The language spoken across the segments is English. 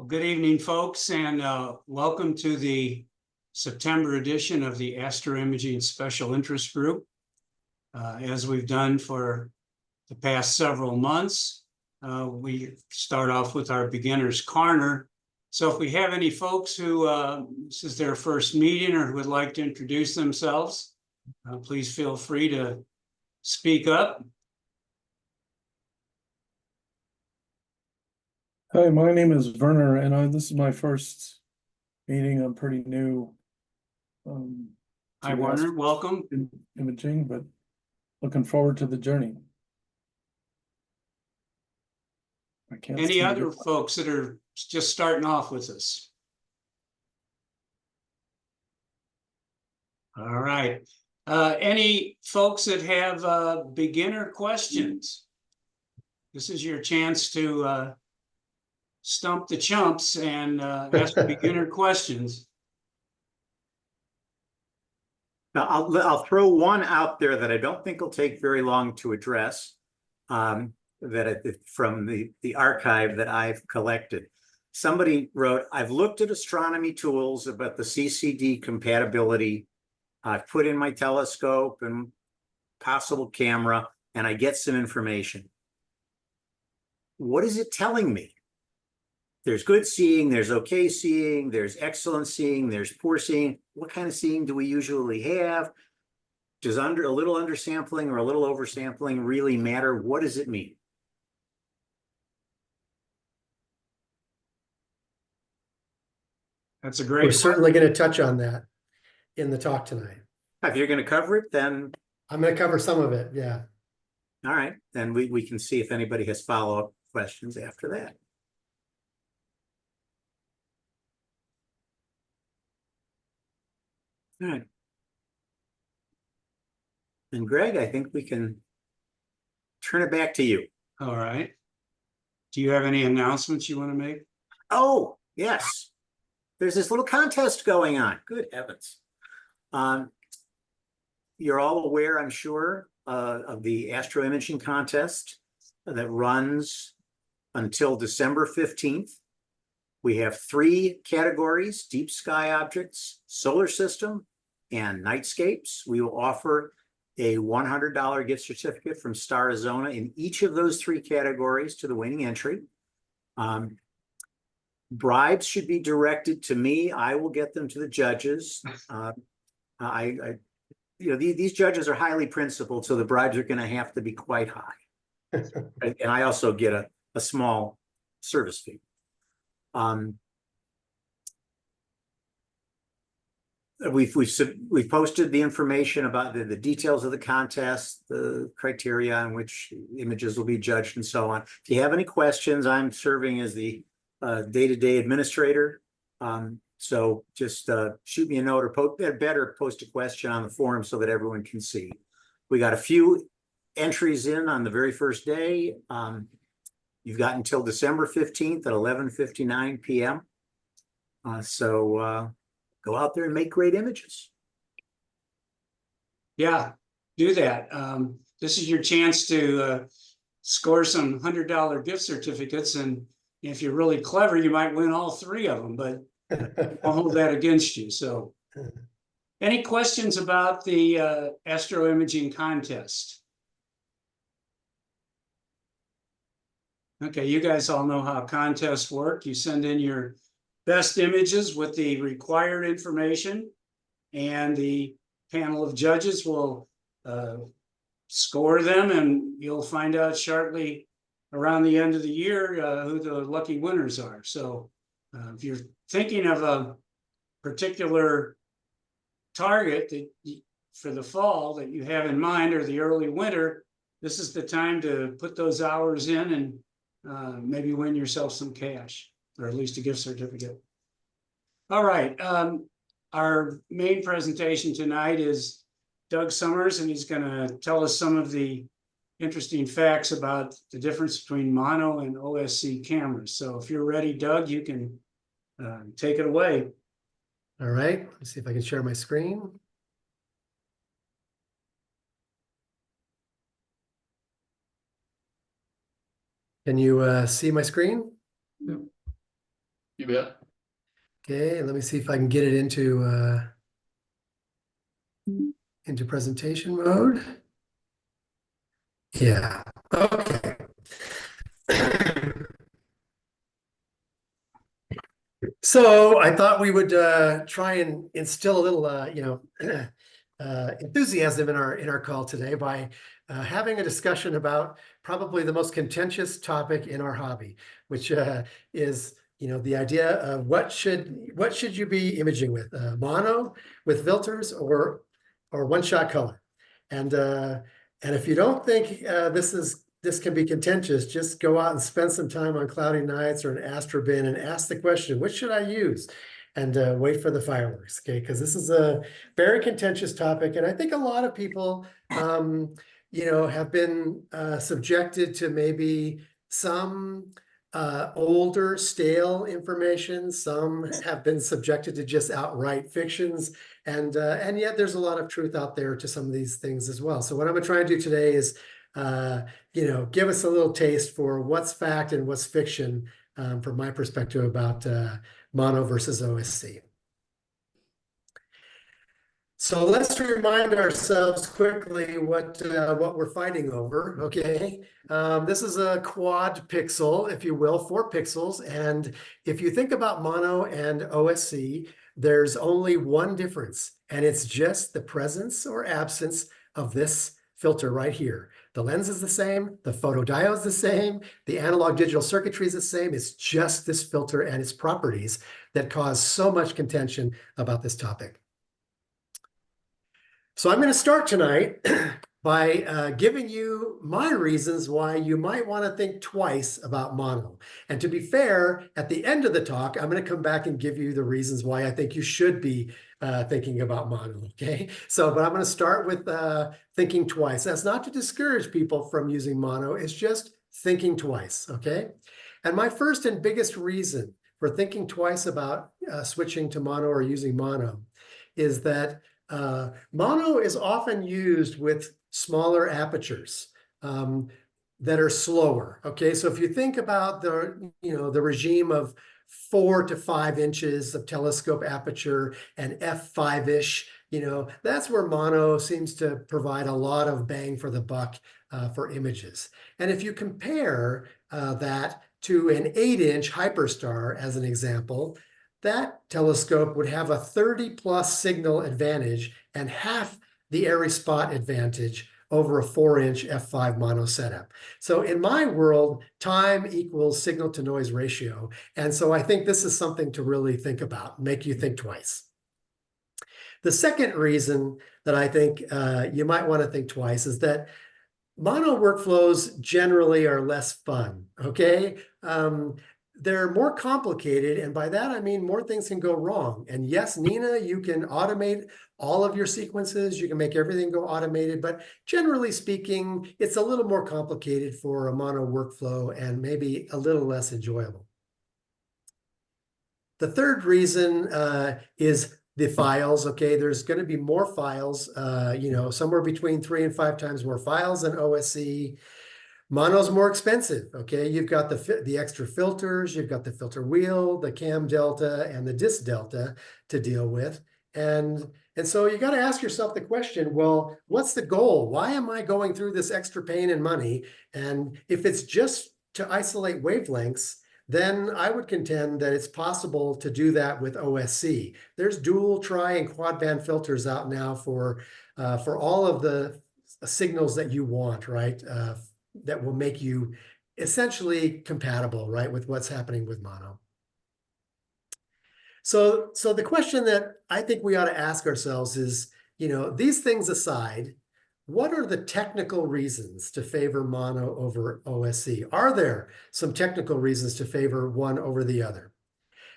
Good evening, folks, and welcome to the September edition of the Astroimaging Special Interest Group. As we've done for the past several months, we start off with our beginner's corner. So if we have any folks who this is their first meeting or who would like to introduce themselves, please feel free to speak up. Hi, my name is Werner, and this is my first meeting. I'm pretty new. Hi, Werner. Welcome. Imaging, but looking forward to the journey. I can't Any see other it. folks that are just starting off with us? All right. Any folks that have beginner questions? This is your chance to stump the chumps and ask beginner questions. Now, I'll throw one out there that I don't think will take very long to address, from the archive that I've collected. Somebody wrote, I've looked at astronomy tools about the CCD compatibility. I've put in my telescope and possible camera, and I get some information. What is it telling me? There's good seeing, there's okay seeing, there's excellent seeing, there's poor seeing. What kind of seeing do we usually have? Does a little undersampling or a little oversampling really matter? What does it mean? That's a great We're certainly going to touch on that in the talk tonight. If you're going to cover it, then I'm going to cover some of it. Yeah. all right. Then we can see if anybody has follow-up questions after that. All right. And Greg, I think we can turn it back to you. All right. Do you have any announcements you want to make? Oh, yes. There's this little contest going on. Good heavens. You're all aware, I'm sure, of the Astroimaging contest that runs until December 15th. We have 3 categories: deep sky objects, solar system, and nightscapes. We will offer a $100 gift certificate from Starizona in each of those 3 categories to the winning entry. Bribes should be directed to me. I will get them to the judges. These judges are highly principled, so the bribes are going to have to be quite high. And I also get a small service fee. We've posted the information about the details of the contest, the criteria on which images will be judged, and so on. If you have any questions, I'm serving as the day-to-day administrator. So just shoot me a note, or better post a question on the forum so that everyone can see. We got a few entries in on the very first day. You've got until December 15th at 11:59 p.m. So go out there and make great images. Yeah, do that. This is your chance to score some $100 gift certificates, and if you're really clever, you might win all 3 of them, but I'll hold that against you. So any questions about the Astroimaging contest? Okay, you guys all know how contests work. You send in your best images with the required information, and the panel of judges will score them, and you'll find out shortly around the end of the year who the lucky winners are. So if you're thinking of a particular target for the fall that you have in mind, or the early winter, this is the time to put those hours in and maybe win yourself some cash, or at least a gift certificate. All right. Our main presentation tonight is Doug Summers, and he's going to tell us some of the interesting facts about the difference between mono and OSC cameras. So if you're ready, Doug, you can take it away. All right. Let's see if I can share my screen. Can you see my screen? Yeah. You bet. Okay, let me see if I can get it into presentation mode. Yeah, okay. So I thought we would try and instill a little enthusiasm in our call today by having a discussion about probably the most contentious topic in our hobby, which is the idea of what should you be imaging with, mono with filters or one-shot color. And if you don't think this can be contentious, just go out and spend some time on cloudy nights or an astrobin and ask the question, which should I use? And wait for the fireworks, okay? Because this is a very contentious topic. And I think a lot of people, have been subjected to maybe some older, stale information. Some have been subjected to just outright fictions. And yet there's a lot of truth out there to some of these things as well. So what I'm gonna try and do today is give us a little taste for what's fact and what's fiction from my perspective about mono versus OSC. So let's remind ourselves quickly what we're fighting over, okay? This is a quad pixel, if you will, 4 pixels. And if you think about mono and OSC, there's only one difference, and it's just the presence or absence of this filter right here. The lens is the same, the photodiode is the same, the analog digital circuitry is the same. It's just this filter and its properties that cause so much contention about this topic. So I'm going to start tonight by giving you my reasons why you might want to think twice about mono. And to be fair, at the end of the talk, I'm going to come back and give you the reasons why I think you should be thinking about mono, okay? But I'm going to start with thinking twice. That's not to discourage people from using mono. It's just thinking twice, okay? And my first and biggest reason for thinking twice about switching to mono or using mono is that mono is often used with smaller apertures that are slower. Okay, so if you think about the regime of 4 to 5 inches of telescope aperture and f5-ish, that's where mono seems to provide a lot of bang for the buck for images. And if you compare that to an 8-inch hyperstar as an example, that telescope would have a 30+ signal advantage and half the airy spot advantage over a 4-inch f5 mono setup. So in my world, time equals signal to noise ratio. And so I think this is something to really think about, make you think twice. The second reason that I think you might want to think twice is that mono workflows generally are less fun, okay? They're more complicated, and by that I mean more things can go wrong. And yes, Nina, you can automate all of your sequences, you can make everything go automated, but generally speaking, it's a little more complicated for a mono workflow and maybe a little less enjoyable. The third reason is the files, okay? There's going to be more files, somewhere between 3 and 5 times more files than OSC. Mono's more expensive, okay? You've got the extra filters, you've got the filter wheel, the cam delta, and the disc delta to deal with. And so you got to ask yourself the question, well, what's the goal? Why am I going through this extra pain and money? And if it's just to isolate wavelengths, then I would contend that it's possible to do that with OSC. There's dual, tri, and quad band filters out now for all of the signals that you want, right? That will make you essentially compatible, right, with what's happening with mono. So the question that I think we ought to ask ourselves is, these things aside, what are the technical reasons to favor mono over OSC? Are there some technical reasons to favor one over the other?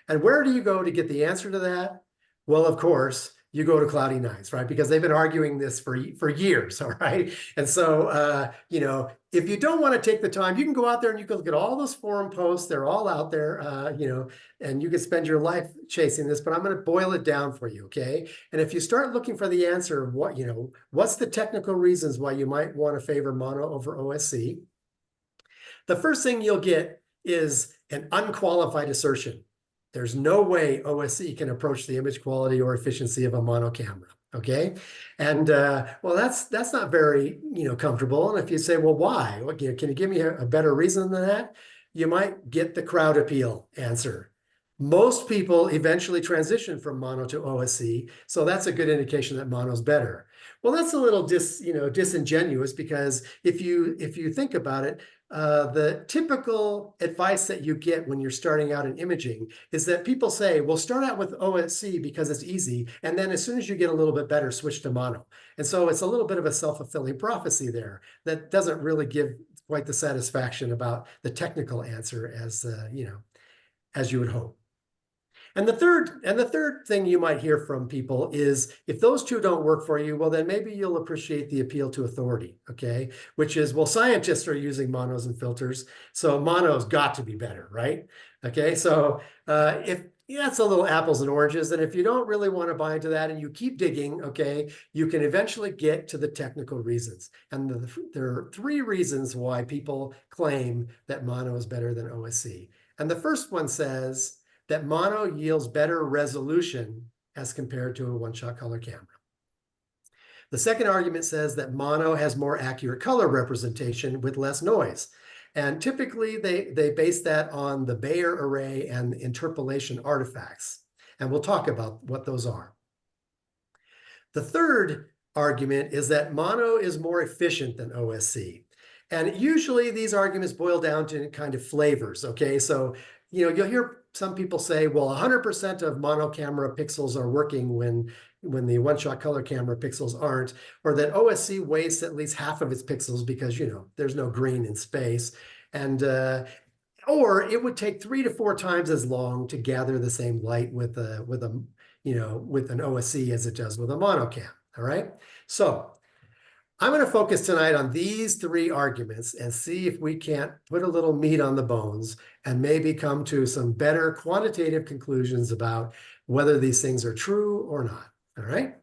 And where do you go to get the answer to that? Well, of course, you go to Cloudy Nights, right? Because they've been arguing this for years, all right? And so, if you don't want to take the time, you can go out there and you can look at all those forum posts. They're all out there, and you can spend your life chasing this, but I'm going to boil it down for you, okay? And if you start looking for the answer of what's the technical reasons why you might want to favor mono over OSC, the first thing you'll get is an unqualified assertion. There's no way OSC can approach the image quality or efficiency of a mono camera. Okay, and well, that's not very comfortable. And if you say, well, why? What, can you give me a better reason than that? You might get the crowd appeal answer. Most people eventually transition from mono to OSC, so that's a good indication that mono's better. Well, that's a little disingenuous, because if you think about it, the typical advice that you get when you're starting out in imaging is that people say, well, start out with OSC because it's easy, and then as soon as you get a little bit better, switch to mono. And so it's a little bit of a self-fulfilling prophecy there that doesn't really give quite the satisfaction about the technical answer as as you would hope. And the third thing you might hear from people is, if those two don't work for you, well, then maybe you'll appreciate the appeal to authority, okay? Which is, well, scientists are using monos and filters, so mono's got to be better, right? Okay, so if it's a little apples and oranges, and if you don't really want to buy into that and you keep digging, okay, you can eventually get to the technical reasons. And there are 3 reasons why people claim that mono is better than OSC. And the first one says that mono yields better resolution as compared to a one-shot color camera. The second argument says that mono has more accurate color representation with less noise. And typically they base that on the Bayer array and interpolation artifacts. And we'll talk about what those are. The third argument is that mono is more efficient than OSC. And usually these arguments boil down to kind of flavors, okay? So, you'll hear some people say, well, 100% of mono camera pixels are working when the one-shot color camera pixels aren't, or that OSC wastes at least half of its pixels because, there's no green in space. And or it would take 3 to 4 times as long to gather the same light with an OSC as it does with a monocam. All right. So I'm going to focus tonight on these 3 arguments and see if we can't put a little meat on the bones and maybe come to some better quantitative conclusions about whether these things are true or not. All right.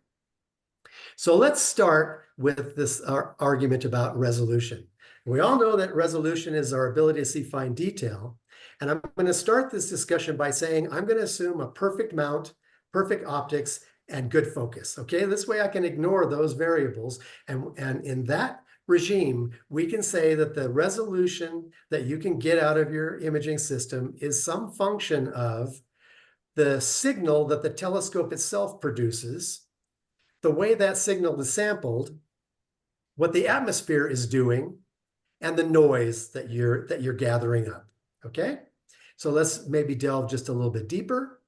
So let's start with this argument about resolution. We all know that resolution is our ability to see fine detail. And I'm going to start this discussion by saying I'm going to assume a perfect mount, perfect optics, and good focus. Okay, this way I can ignore those variables. And in that regime, we can say that the resolution that you can get out of your imaging system is some function of the signal that the telescope itself produces, the way that signal is sampled, what the atmosphere is doing, and the noise that you're gathering up. Okay, so let's maybe delve just a little bit deeper.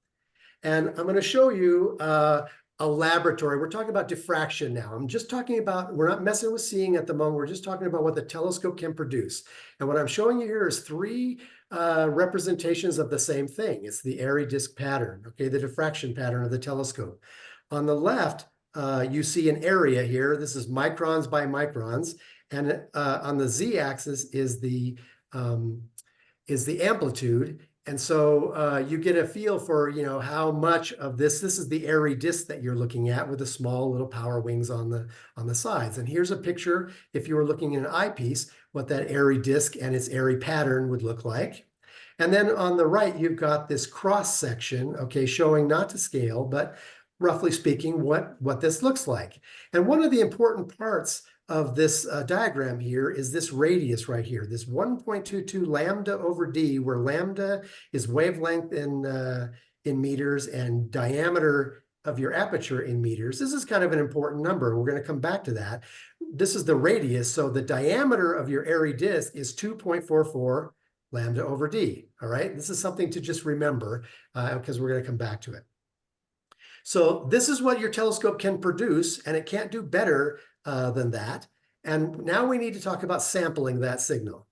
And I'm going to show you a laboratory. We're talking about diffraction now. I'm just talking about, we're not messing with seeing at the moment. We're just talking about what the telescope can produce. And what I'm showing you here is 3 representations of the same thing. It's the airy disk pattern, okay, the diffraction pattern of the telescope. On the left, you see an area here. This is microns by microns. And on the z-axis is the amplitude. And so you get a feel for, how much of this is the airy disk that you're looking at with the small little power wings on the sides. And here's a picture, if you were looking at an eyepiece, what that airy disk and its airy pattern would look like. And then on the right, you've got this cross section, okay, showing not to scale, but roughly speaking, what this looks like. And one of the important parts of this diagram here is this radius right here, this 1.22 lambda over d, where lambda is wavelength in meters and diameter of your aperture in meters. This is kind of an important number. We're going to come back to that. This is the radius. So the diameter of your airy disk is 2.44 lambda over d. All right. This is something to just remember because we're going to come back to it. So this is what your telescope can produce, and it can't do better than that. And now we need to talk about sampling that signal.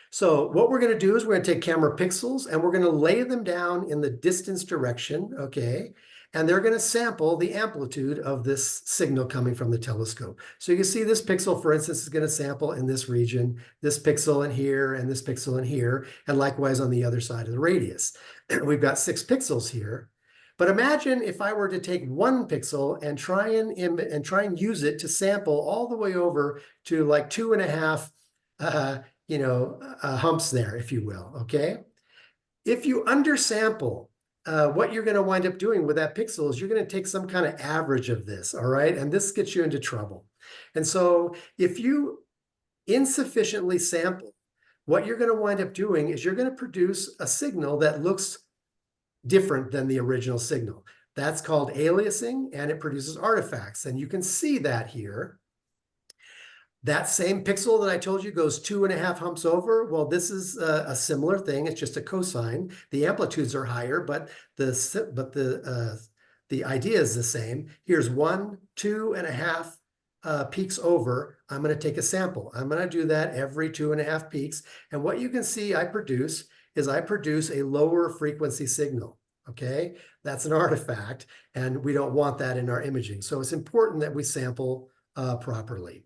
So what we're going to do is we're going to take camera pixels and we're going to lay them down in the distance direction, okay? And they're going to sample the amplitude of this signal coming from the telescope. So you can see this pixel, for instance, is going to sample in this region, this pixel in here, and this pixel in here, and likewise on the other side of the radius. We've got 6 pixels here. But imagine if I were to take 1 pixel and try and use it to sample all the way over to like 2.5, humps there, if you will. Okay. If you undersample, what you're going to wind up doing with that pixel is you're going to take some kind of average of this, all right? And this gets you into trouble. And so if you insufficiently sample, what you're going to wind up doing is you're going to produce a signal that looks different than the original signal. That's called aliasing, and it produces artifacts. And you can see that here. That same pixel that I told you goes 2.5 humps over. Well, this is a similar thing. It's just a cosine. The amplitudes are higher, but the idea is the same. Here's 1, 2.5 peaks over. I'm going to take a sample. I'm going to do that every 2.5 peaks. And what you can see I produce is I produce a lower frequency signal. Okay, that's an artifact, and we don't want that in our imaging. So it's important that we sample properly.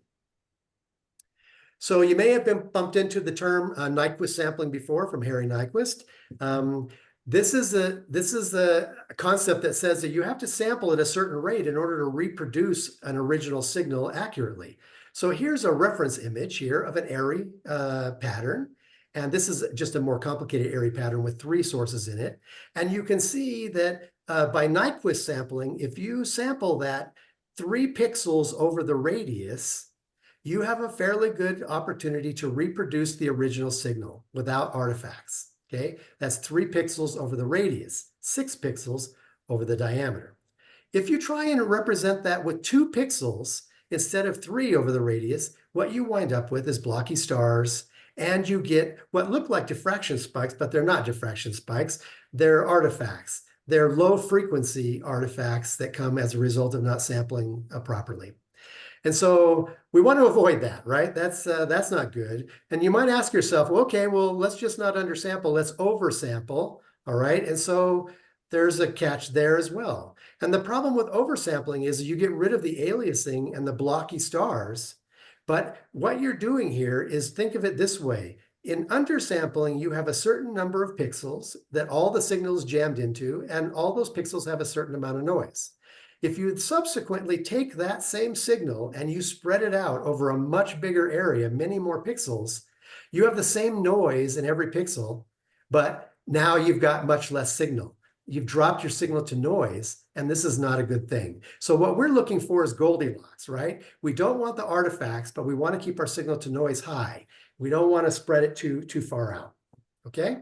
So you may have been bumped into the term Nyquist sampling before from Harry Nyquist. This is a concept that says that you have to sample at a certain rate in order to reproduce an original signal accurately. So here's a reference image here of an Airy pattern. And this is just a more complicated Airy pattern with 3 sources in it. And you can see that by Nyquist sampling, if you sample that 3 pixels over the radius, you have a fairly good opportunity to reproduce the original signal without artifacts. Okay, that's 3 pixels over the radius, 6 pixels over the diameter. If you try and represent that with 2 pixels instead of 3 over the radius, what you wind up with is blocky stars, and you get what look like diffraction spikes, but they're not diffraction spikes. They're artifacts. They're low frequency artifacts that come as a result of not sampling properly. And so we want to avoid that, right? That's not good. And you might ask yourself, well, okay, well, let's just not undersample, let's oversample, all right? And so there's a catch there as well. And the problem with oversampling is you get rid of the aliasing and the blocky stars. But what you're doing here is think of it this way. In undersampling, you have a certain number of pixels that all the signals jammed into, and all those pixels have a certain amount of noise. If you subsequently take that same signal and you spread it out over a much bigger area, many more pixels, you have the same noise in every pixel, but now you've got much less signal. You've dropped your signal to noise, and this is not a good thing. So what we're looking for is Goldilocks, right? We don't want the artifacts, but we want to keep our signal to noise high. We don't want to spread it too far out, okay?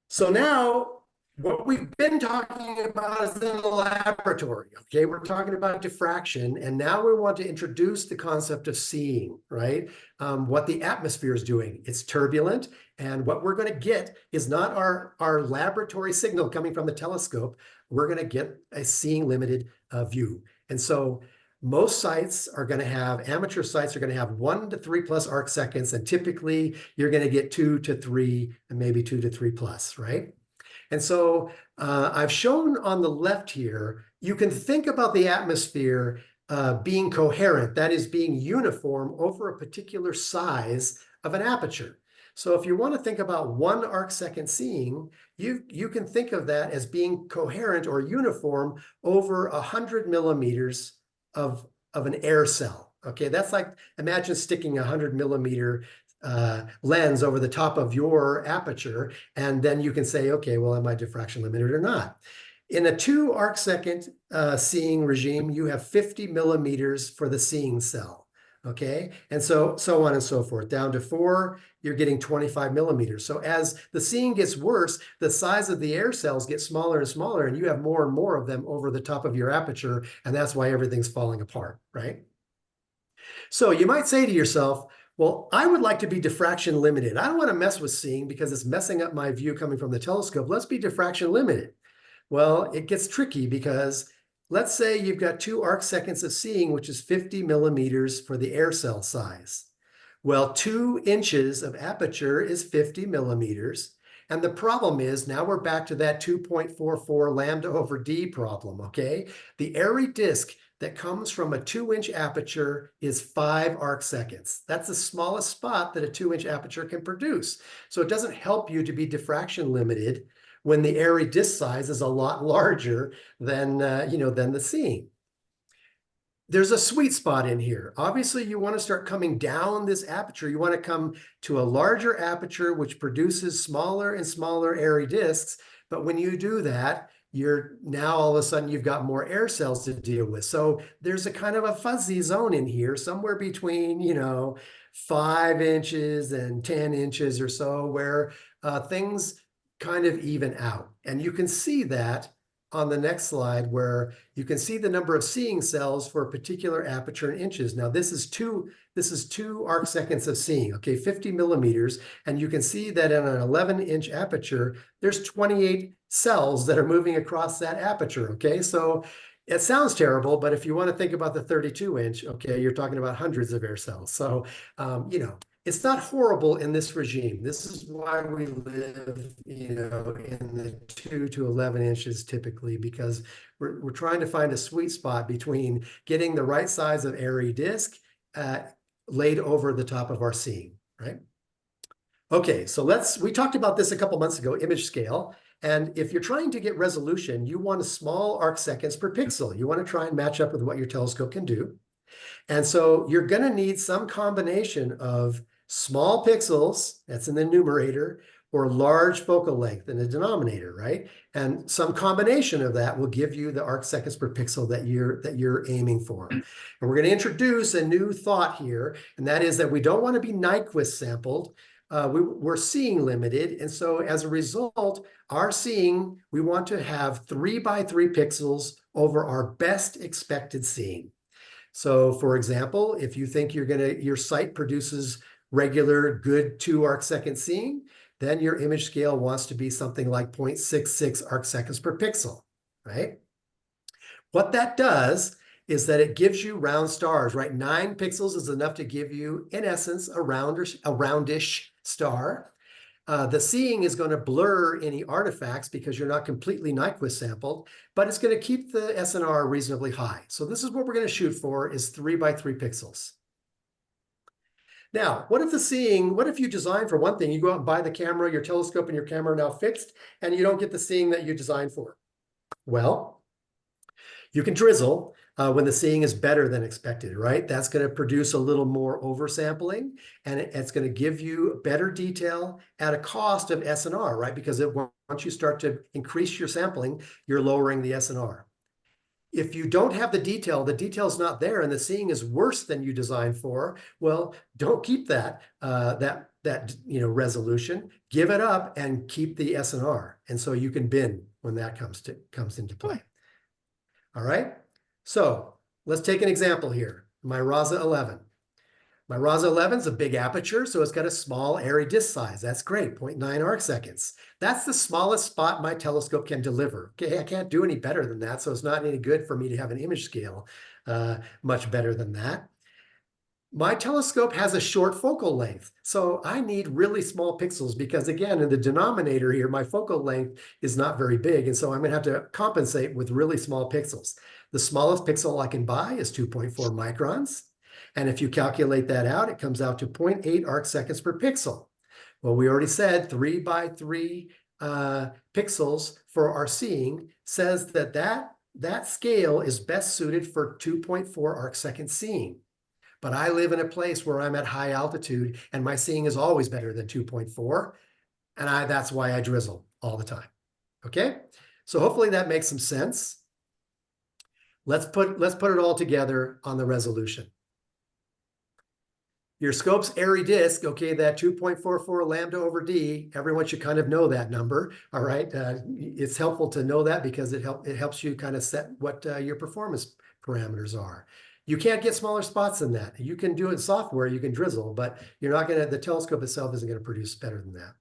So now, what we've been talking about is in the laboratory, okay? We're talking about diffraction, and now we want to introduce the concept of seeing, right? What the atmosphere is doing. It's turbulent, and what we're going to get is not our laboratory signal coming from the telescope. We're going to get a seeing limited view. And so most sites are going to have, amateur sites are going to have 1 to 3 plus arc seconds, and typically you're going to get 2 to 3 and maybe 2 to 3 plus, right? And so I've shown on the left here, you can think about the atmosphere being coherent, that is being uniform over a particular size of an aperture. So if you want to think about 1 arc second seeing, you can think of that as being coherent or uniform over 100 millimeters of an air cell. Okay, that's like, imagine sticking a 100 millimeter lens over the top of your aperture, and then you can say, okay, well, am I diffraction limited or not? In a 2 arc second seeing regime, you have 50 millimeters for the seeing cell, okay? And so on and so forth. Down to 4, you're getting 25 millimeters. So as the seeing gets worse, the size of the air cells get smaller and smaller, and you have more and more of them over the top of your aperture, and that's why everything's falling apart, right? So you might say to yourself, well, I would like to be diffraction limited. I don't want to mess with seeing because it's messing up my view coming from the telescope. Let's be diffraction limited. Well, it gets tricky because let's say you've got 2 arc seconds of seeing, which is 50 millimeters for the air cell size. Well, 2 inches of aperture is 50 millimeters. And the problem is now we're back to that 2.44 lambda over D problem, okay? The airy disk that comes from a 2-inch aperture is 5 arc seconds. That's the smallest spot that a 2-inch aperture can produce. So it doesn't help you to be diffraction limited when the airy disk size is a lot larger than, than the seeing. there's a sweet spot in here. Obviously, you want to start coming down this aperture. You want to come to a larger aperture, which produces smaller and smaller airy disks. But when you do that, you're now all of a sudden you've got more air cells to deal with. So there's a kind of a fuzzy zone in here, somewhere between, 5 inches and 10 inches or so, where things kind of even out. And you can see that on the next slide, where you can see the number of seeing cells for a particular aperture in inches. Now this is two arc seconds of seeing, okay, 50 millimeters. And you can see that in an 11-inch aperture, there's 28 cells that are moving across that aperture, okay? So it sounds terrible, but if you want to think about the 32-inch, okay, you're talking about hundreds of air cells. So, it's not horrible in this regime. This is why we live, in the 2 to 11 inches typically, because we're trying to find a sweet spot between getting the right size of airy disk laid over the top of our seeing, right? Okay, so we talked about this a couple months ago, image scale. And if you're trying to get resolution, you want a small arc seconds per pixel. You want to try and match up with what your telescope can do. And so you're going to need some combination of small pixels, that's in the numerator, or large focal length in the denominator, right? And some combination of that will give you the arc seconds per pixel that you're aiming for. And we're going to introduce a new thought here, and that is that we don't want to be Nyquist sampled. We're seeing limited, and so as a result, our seeing, we want to have 3 by 3 pixels over our best expected seeing. So for example, if you think your sight produces regular good 2 arc second seeing, then your image scale wants to be something like 0.66 arc seconds per pixel, right? What that does is that it gives you round stars, right? 9 pixels is enough to give you, in essence, a roundish star. The seeing is going to blur any artifacts because you're not completely Nyquist sampled, but it's going to keep the SNR reasonably high. So this is what we're going to shoot for, is 3 by 3 pixels. Now, what if you design for one thing, you go out and buy the camera, your telescope and your camera are now fixed, and you don't get the seeing that you designed for? Well, you can drizzle when the seeing is better than expected, right? That's going to produce a little more oversampling, and it's going to give you better detail at a cost of SNR, right? Because once you start to increase your sampling, you're lowering the SNR. If you don't have the detail's not there, and the seeing is worse than you designed for, well, don't keep that resolution. Give it up and keep the SNR, and so you can bin when that comes into play. All right. So let's take an example here. My RASA 11. My RASA 11 is a big aperture, so it's got a small airy disk size. That's great, 0.9 arc seconds. That's the smallest spot my telescope can deliver. Okay, I can't do any better than that, so it's not any good for me to have an image scale much better than that. My telescope has a short focal length, so I need really small pixels because, again, in the denominator here, my focal length is not very big, and so I'm going to have to compensate with really small pixels. The smallest pixel I can buy is 2.4 microns, and if you calculate that out, it comes out to 0.8 arc seconds per pixel. Well, we already said 3 by 3 pixels for our seeing says that scale is best suited for 2.4 arc second seeing. But I live in a place where I'm at high altitude and my seeing is always better than 2.4. And that's why I drizzle all the time. Okay, so hopefully that makes some sense. Let's put it all together on the resolution. Your scope's airy disk, okay, that 2.44 lambda over D, everyone should kind of know that number, all right? It's helpful to know that because it helps you kind of set what your performance parameters are. You can't get smaller spots than that. You can do it in software, you can drizzle, but the telescope itself isn't going to produce better than that.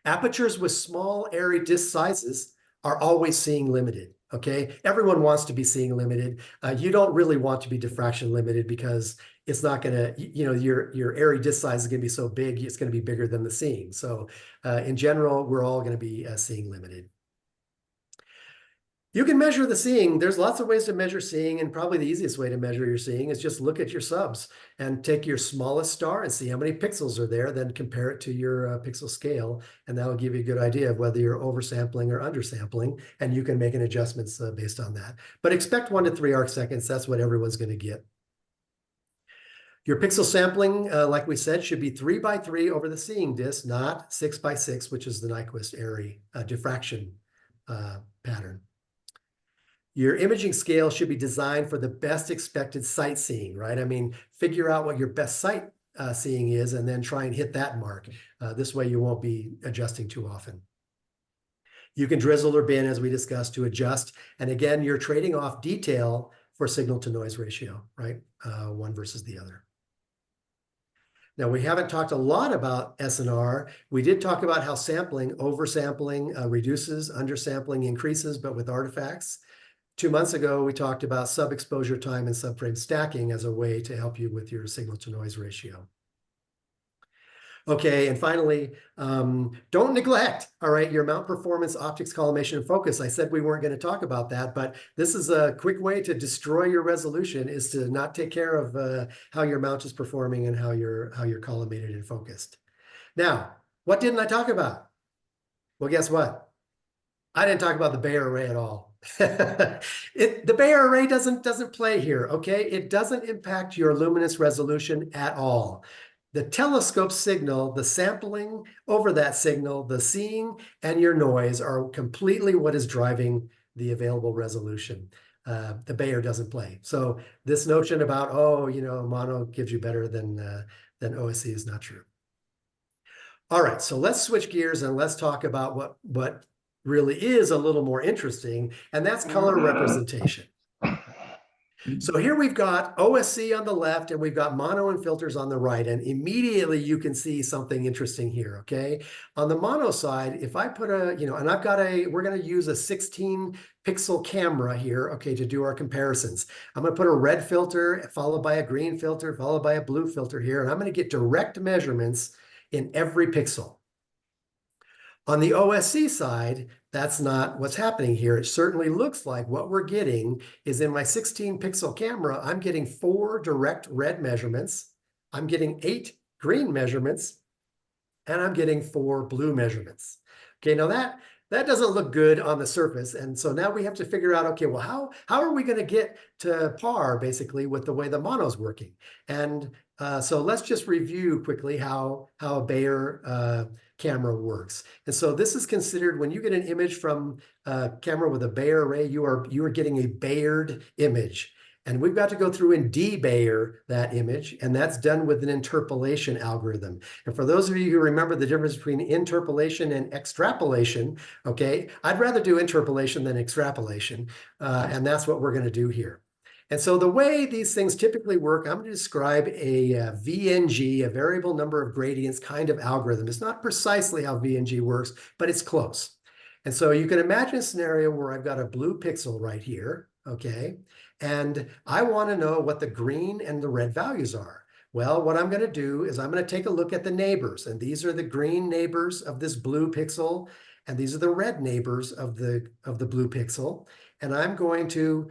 Apertures with small airy disk sizes are always seeing limited, okay? Everyone wants to be seeing limited. You don't really want to be diffraction limited because it's not going to, your airy disk size is going to be so big, it's going to be bigger than the seeing. So in general, we're all going to be seeing limited. You can measure the seeing. There's lots of ways to measure seeing, and probably the easiest way to measure your seeing is just look at your subs and take your smallest star and see how many pixels are there, then compare it to your pixel scale, and that will give you a good idea of whether you're oversampling or undersampling, and you can make an adjustments based on that. But expect 1 to 3 arc seconds. That's what everyone's going to get. Your pixel sampling, like we said, should be 3 by 3 over the seeing disk, not 6 by 6, which is the Nyquist-Airy diffraction pattern. Your imaging scale should be designed for the best expected sight seeing, right? I mean, figure out what your best sight seeing is and then try and hit that mark. This way you won't be adjusting too often. You can drizzle or bin, as we discussed, to adjust. And again, you're trading off detail for signal to noise ratio, right? One versus the other. Now, we haven't talked a lot about SNR. We did talk about how sampling, oversampling reduces, undersampling increases, but with artifacts. 2 months ago, we talked about sub-exposure time and subframe stacking as a way to help you with your signal to noise ratio. Okay, and finally, don't neglect, all right, your mount performance, optics, collimation, and focus. I said we weren't going to talk about that, but this is a quick way to destroy your resolution, is to not take care of how your mount is performing and how you're collimated and focused. Now, what didn't I talk about? Well, guess what? I didn't talk about the Bayer array at all. The Bayer array doesn't play here, okay? It doesn't impact your luminous resolution at all. The telescope signal, the sampling over that signal, the seeing, and your noise are completely what is driving the available resolution. The Bayer doesn't play. So this notion about, oh, you know, mono gives you better than OSC is not true. All right, so let's switch gears and let's talk about what really is a little more interesting, and that's color representation. So here we've got OSC on the left and we've got mono and filters on the right, and immediately you can see something interesting here, okay? On the mono side, if I put a, and I've got we're gonna use a 16 pixel camera here, okay, to do our comparisons. I'm gonna put a red filter followed by a green filter, followed by a blue filter here, and I'm gonna get direct measurements in every pixel. On the OSC side, that's not what's happening here. It certainly looks like what we're getting is in my 16 pixel camera, I'm getting 4 direct red measurements, I'm getting 8 green measurements, and I'm getting 4 blue measurements. Okay, now that doesn't look good on the surface. And so now we have to figure out, okay, well, how are we going to get to par basically with the way the mono's working? And so let's just review quickly how a Bayer camera works. And so this is considered, when you get an image from a camera with a Bayer array, you are getting a Bayered image. And we've got to go through and de-Bayer that image, and that's done with an interpolation algorithm. And for those of you who remember the difference between interpolation and extrapolation, okay, I'd rather do interpolation than extrapolation, and that's what we're going to do here. And so the way these things typically work, I'm going to describe a VNG, a variable number of gradients kind of algorithm. It's not precisely how VNG works, but it's close. And so you can imagine a scenario where I've got a blue pixel right here, okay? And I want to know what the green and the red values are. Well, what I'm going to do is I'm going to take a look at the neighbors. And these are the green neighbors of this blue pixel. And these are the red neighbors of the blue pixel. And I'm going to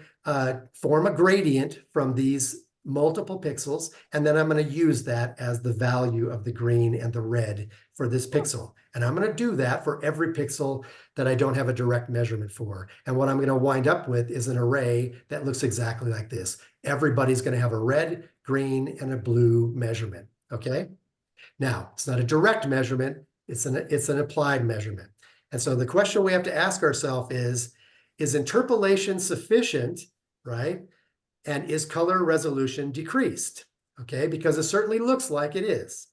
form a gradient from these multiple pixels. And then I'm going to use that as the value of the green and the red for this pixel. And I'm going to do that for every pixel that I don't have a direct measurement for. And what I'm going to wind up with is an array that looks exactly like this. Everybody's going to have a red, green, and a blue measurement, okay? Now, it's not a direct measurement, it's an applied measurement. And so the question we have to ask ourselves is interpolation sufficient, right? And is color resolution decreased, okay? Because it certainly looks like it is.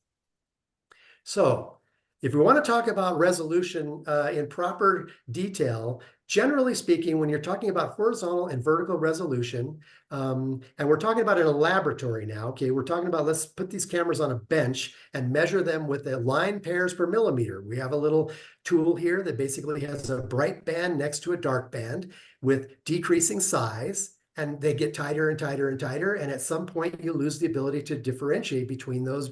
So if we want to talk about resolution in proper detail, generally speaking, when you're talking about horizontal and vertical resolution, and we're talking about in a laboratory now, okay, we're talking about, let's put these cameras on a bench and measure them with the line pairs per millimeter. We have a little tool here that basically has a bright band next to a dark band with decreasing size, and they get tighter and tighter and tighter. And at some point, you lose the ability to differentiate between those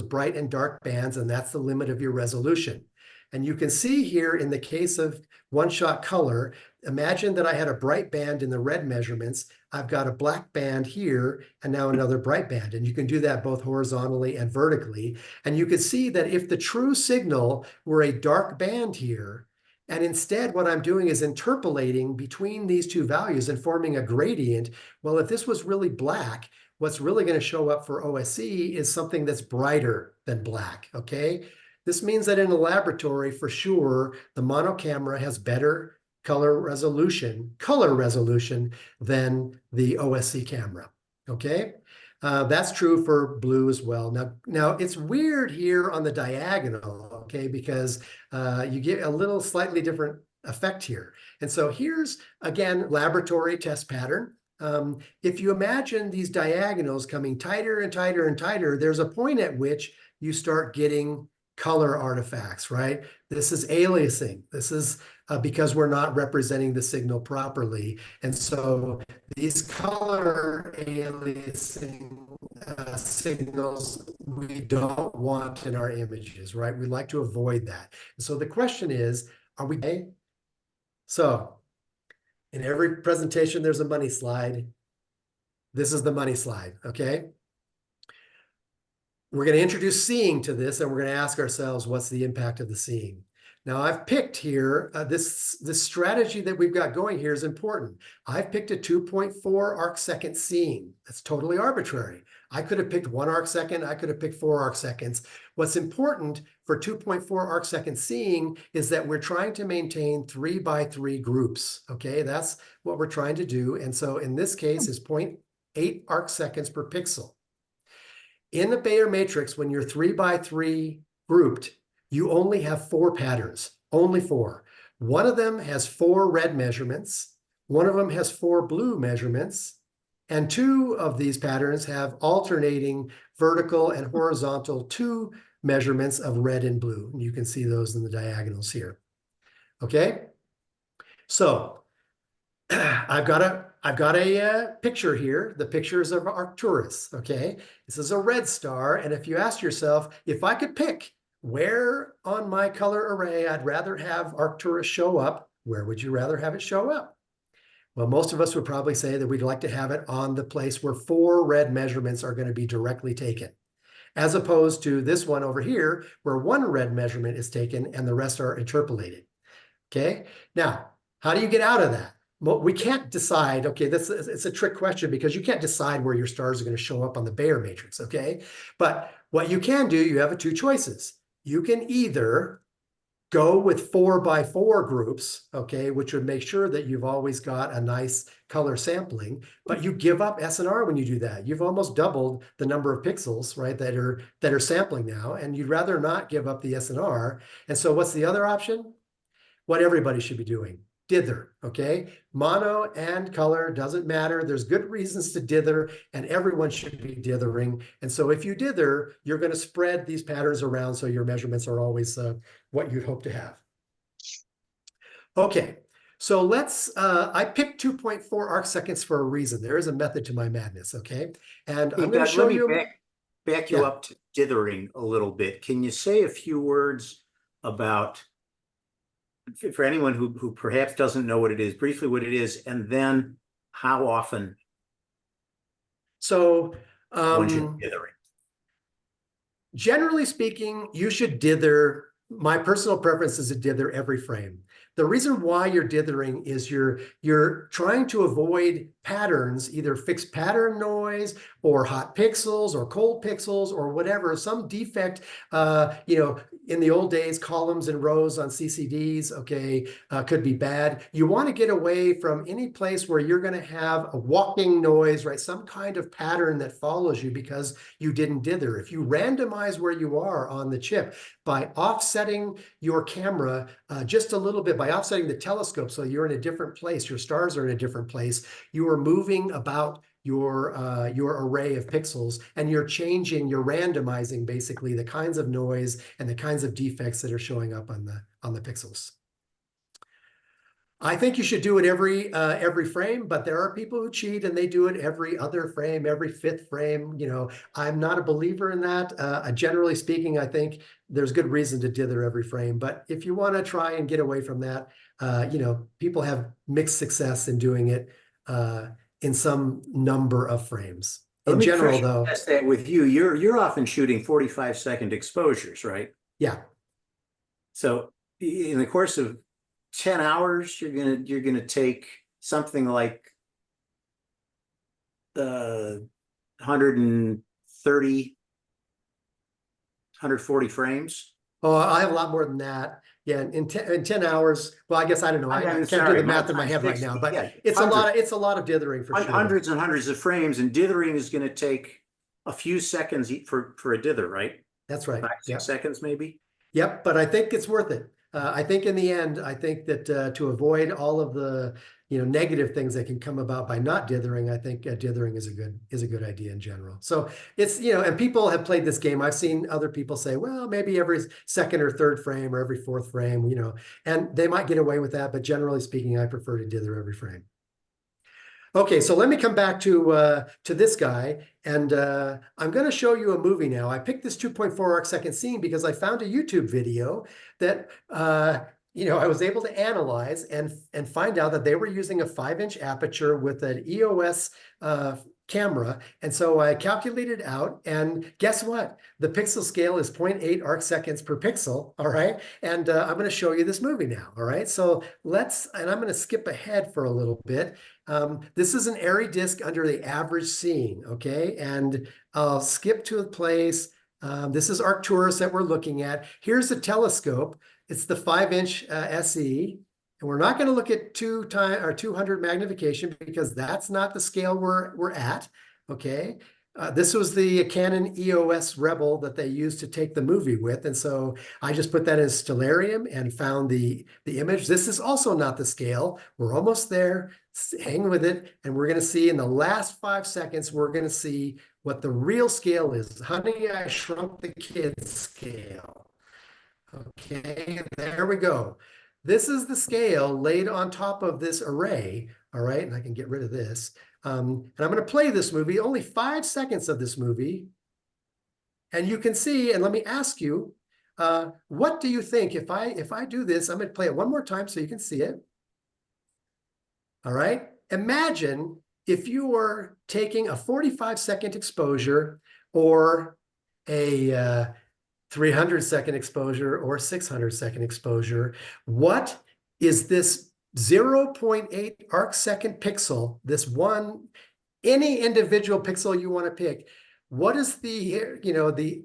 bright and dark bands, and that's the limit of your resolution. And you can see here in the case of one-shot color imagine that I had a bright band in the red measurements. I've got a black band here and now another bright band. And you can do that both horizontally and vertically. And you can see that if the true signal were a dark band here, and instead what I'm doing is interpolating between these two values and forming a gradient, well, if this was really black, what's really going to show up for OSE is something that's brighter than black, okay? This means that in a laboratory, for sure, the mono camera has better color resolution than the OSC camera, okay? That's true for blue as well. Now it's weird here on the diagonal, okay, because you get a little slightly different effect here. And so here's, again, laboratory test pattern. If you imagine these diagonals coming tighter and tighter and tighter, there's a point at which you start getting color artifacts, right? This is aliasing. This is because we're not representing the signal properly. And so these color aliasing signals we don't want in our images, right? We like to avoid that. And so the question is, are we okay? So in every presentation, there's a money slide. This is the money slide, okay? We're going to introduce seeing to this, and we're going to ask ourselves, what's the impact of the seeing? Now, I've picked here, this strategy that we've got going here is important. I've picked a 2.4 arc second seeing. That's totally arbitrary. I could have picked 1 arc second. I could have picked 4 arc seconds. What's important for 2.4 arc second seeing is that we're trying to maintain 3 by 3 groups. Okay, that's what we're trying to do. And so in this case is 0.8 arc seconds per pixel. In the Bayer matrix, when you're 3 by 3 grouped, you only have 4 patterns, only 4. One of them has 4 red measurements. One of them has 4 blue measurements. And 2 of these patterns have alternating vertical and horizontal 2 measurements of red and blue. And you can see those in the diagonals here. Okay? So I've got a picture here. The picture is of Arcturus, okay? This is a red star, and if you ask yourself, if I could pick where on my color array I'd rather have Arcturus show up, where would you rather have it show up? Well, most of us would probably say that we'd like to have it on the place where 4 red measurements are going to be directly taken, as opposed to this one over here, where 1 red measurement is taken and the rest are interpolated, okay? Now, how do you get out of that? Well, we can't decide, okay, it's a trick question because you can't decide where your stars are going to show up on the Bayer matrix, okay? But what you can do, you have 2 choices. You can either go with 4 by 4 groups, okay, which would make sure that you've always got a nice color sampling, but you give up SNR when you do that. You've almost doubled the number of pixels, right, that are sampling now, and you'd rather not give up the SNR. And so what's the other option? What everybody should be doing. Dither, okay? Mono and color doesn't matter. There's good reasons to dither, and everyone should be dithering. And so if you dither, you're going to spread these patterns around so your measurements are always what you'd hope to have. Okay, so let's, I picked 2.4 arc seconds for a reason. There is a method to my madness, okay? And I'm going to show you. Back you up to dithering a little bit. Can you say a few words about, for anyone who perhaps doesn't know what it is, briefly what it is, and then how often so one should be dithering? Generally speaking, you should dither. My personal preference is to dither every frame. The reason why you're dithering is you're trying to avoid patterns, either fixed pattern noise or hot pixels or cold pixels or whatever, some defect, in the old days, columns and rows on CCDs, okay, could be bad. You want to get away from any place where you're going to have a walking noise, right? Some kind of pattern that follows you because you didn't dither. If you randomize where you are on the chip by offsetting your camera just a little bit, by offsetting the telescope so you're in a different place, your stars are in a different place, you are moving about your array of pixels, and you're randomizing basically the kinds of noise and the kinds of defects that are showing up on the pixels. I think you should do it every frame, but there are people who cheat and they do it every other frame, every fifth frame. You know, I'm not a believer in that. Generally speaking, I think there's good reason to dither every frame. But if you want to try and get away from that, you know, people have mixed success in doing it in some number of frames. Let In me general, pressure though, test that with you. You're often shooting 45-second exposures, right? yeah. So in the course of 10 hours, you're gonna take something like 130, 140 frames. Oh, I have a lot more than that. Yeah, in 10 hours. Well, I guess I don't know. I can't do sorry, the math in my head right 60, now, but yeah, it's a lot of dithering for sure. hundreds and hundreds of frames, and dithering is going to take a few seconds for a dither, right? That's right. 5, 6 seconds maybe. Yep, but I think it's worth it. I think in the end, I think that to avoid all of the negative things that can come about by not dithering, I think dithering is a good idea in general. So it's and people have played this game. I've seen other people say, well, maybe every second or third frame or every fourth frame, and they might get away with that. But generally speaking, I prefer to dither every frame. Okay, so let me come back to this guy, and I'm going to show you a movie now. I picked this 2.4 arc-second scene because I found a YouTube video that I was able to analyze and find out that they were using a 5-inch aperture with an EOS camera. And so I calculated out, and guess what? The pixel scale is 0.8 arc seconds per pixel. All right. And I'm going to show you this movie now. All right. So and I'm going to skip ahead for a little bit. This is an airy disk under the average scene. Okay. And I'll skip to a place. This is Arcturus that we're looking at. Here's a telescope. It's the 5-inch SE. And we're not going to look at 200 magnification because that's not the scale we're at. Okay. This was the Canon EOS Rebel that they used to take the movie with. And so I just put that in Stellarium and found the image. This is also not the scale. We're almost there. Hang with it. And we're going to see in the last 5 seconds, we're going to see what the real scale is. Honey, I Shrunk the Kids scale. Okay, there we go. This is the scale laid on top of this array. All right, and I can get rid of this. And I'm going to play this movie, only 5 seconds of this movie. And you can see, and let me ask you, what do you think if I do this? I'm going to play it one more time so you can see it. All right, imagine if you were taking a 45-second exposure or a 300-second exposure or 600-second exposure. What is this 0.8 arc-second pixel, this one, any individual pixel you want to pick, what is the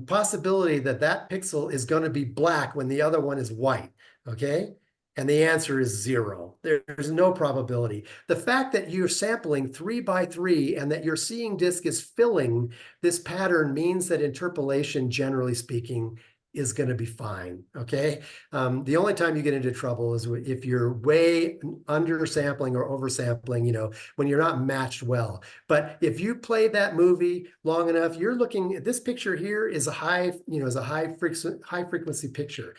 possibility that pixel is going to be black when the other one is white? Okay. And the answer is 0. There's no probability. The fact that you're sampling 3 by 3 and that your seeing disk is filling this pattern means that interpolation, generally speaking, is going to be fine. Okay. The only time you get into trouble is if you're way undersampling or oversampling, when you're not matched well. But if you play that movie long enough, you're looking at this picture here is a high frequency picture.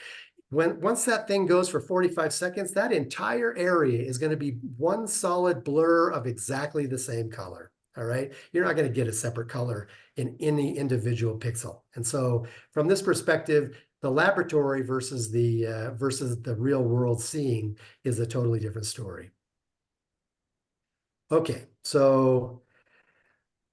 Once that thing goes for 45 seconds, that entire area is going to be one solid blur of exactly the same color. All right. You're not going to get a separate color in any individual pixel. And so from this perspective, the laboratory versus the real world seeing is a totally different story. Okay. So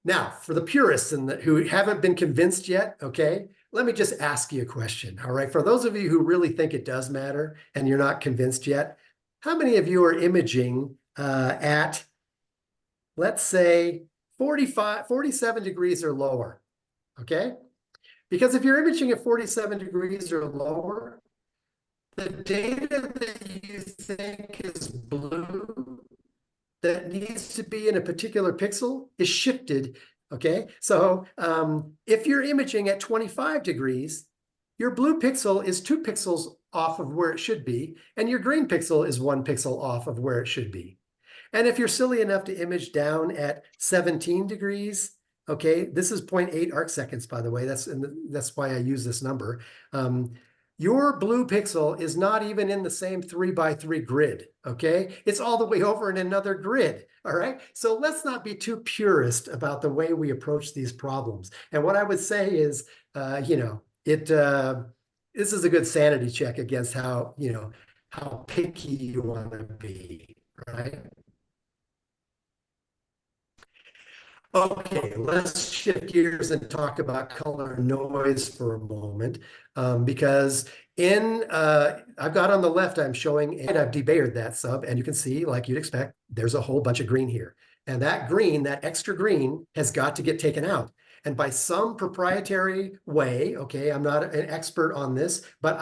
now for the purists who haven't been convinced yet, okay, let me just ask you a question. All right. For those of you who really think it does matter and you're not convinced yet, how many of you are imaging at, let's say, 47 degrees or lower? Okay. Because if you're imaging at 47 degrees or lower, the data that you think is blue that needs to be in a particular pixel is shifted. Okay, so if you're imaging at 25 degrees, your blue pixel is 2 pixels off of where it should be, and your green pixel is 1 pixel off of where it should be. And if you're silly enough to image down at 17 degrees, okay, this is 0.8 arc seconds, by the way. That's why I use this number. Your blue pixel is not even in the same 3x3 grid, okay? It's all the way over in another grid, all right? So let's not be too purist about the way we approach these problems. And what I would say is, this is a good sanity check against how picky you want to be, right? Okay, let's shift gears and talk about color noise for a moment, because I've got on the left, I'm showing, and I've debayered that sub, and you can see, like you'd expect, there's a whole bunch of green here. And that green, that extra green, has got to get taken out. And by some proprietary way, okay, I'm not an expert on this, but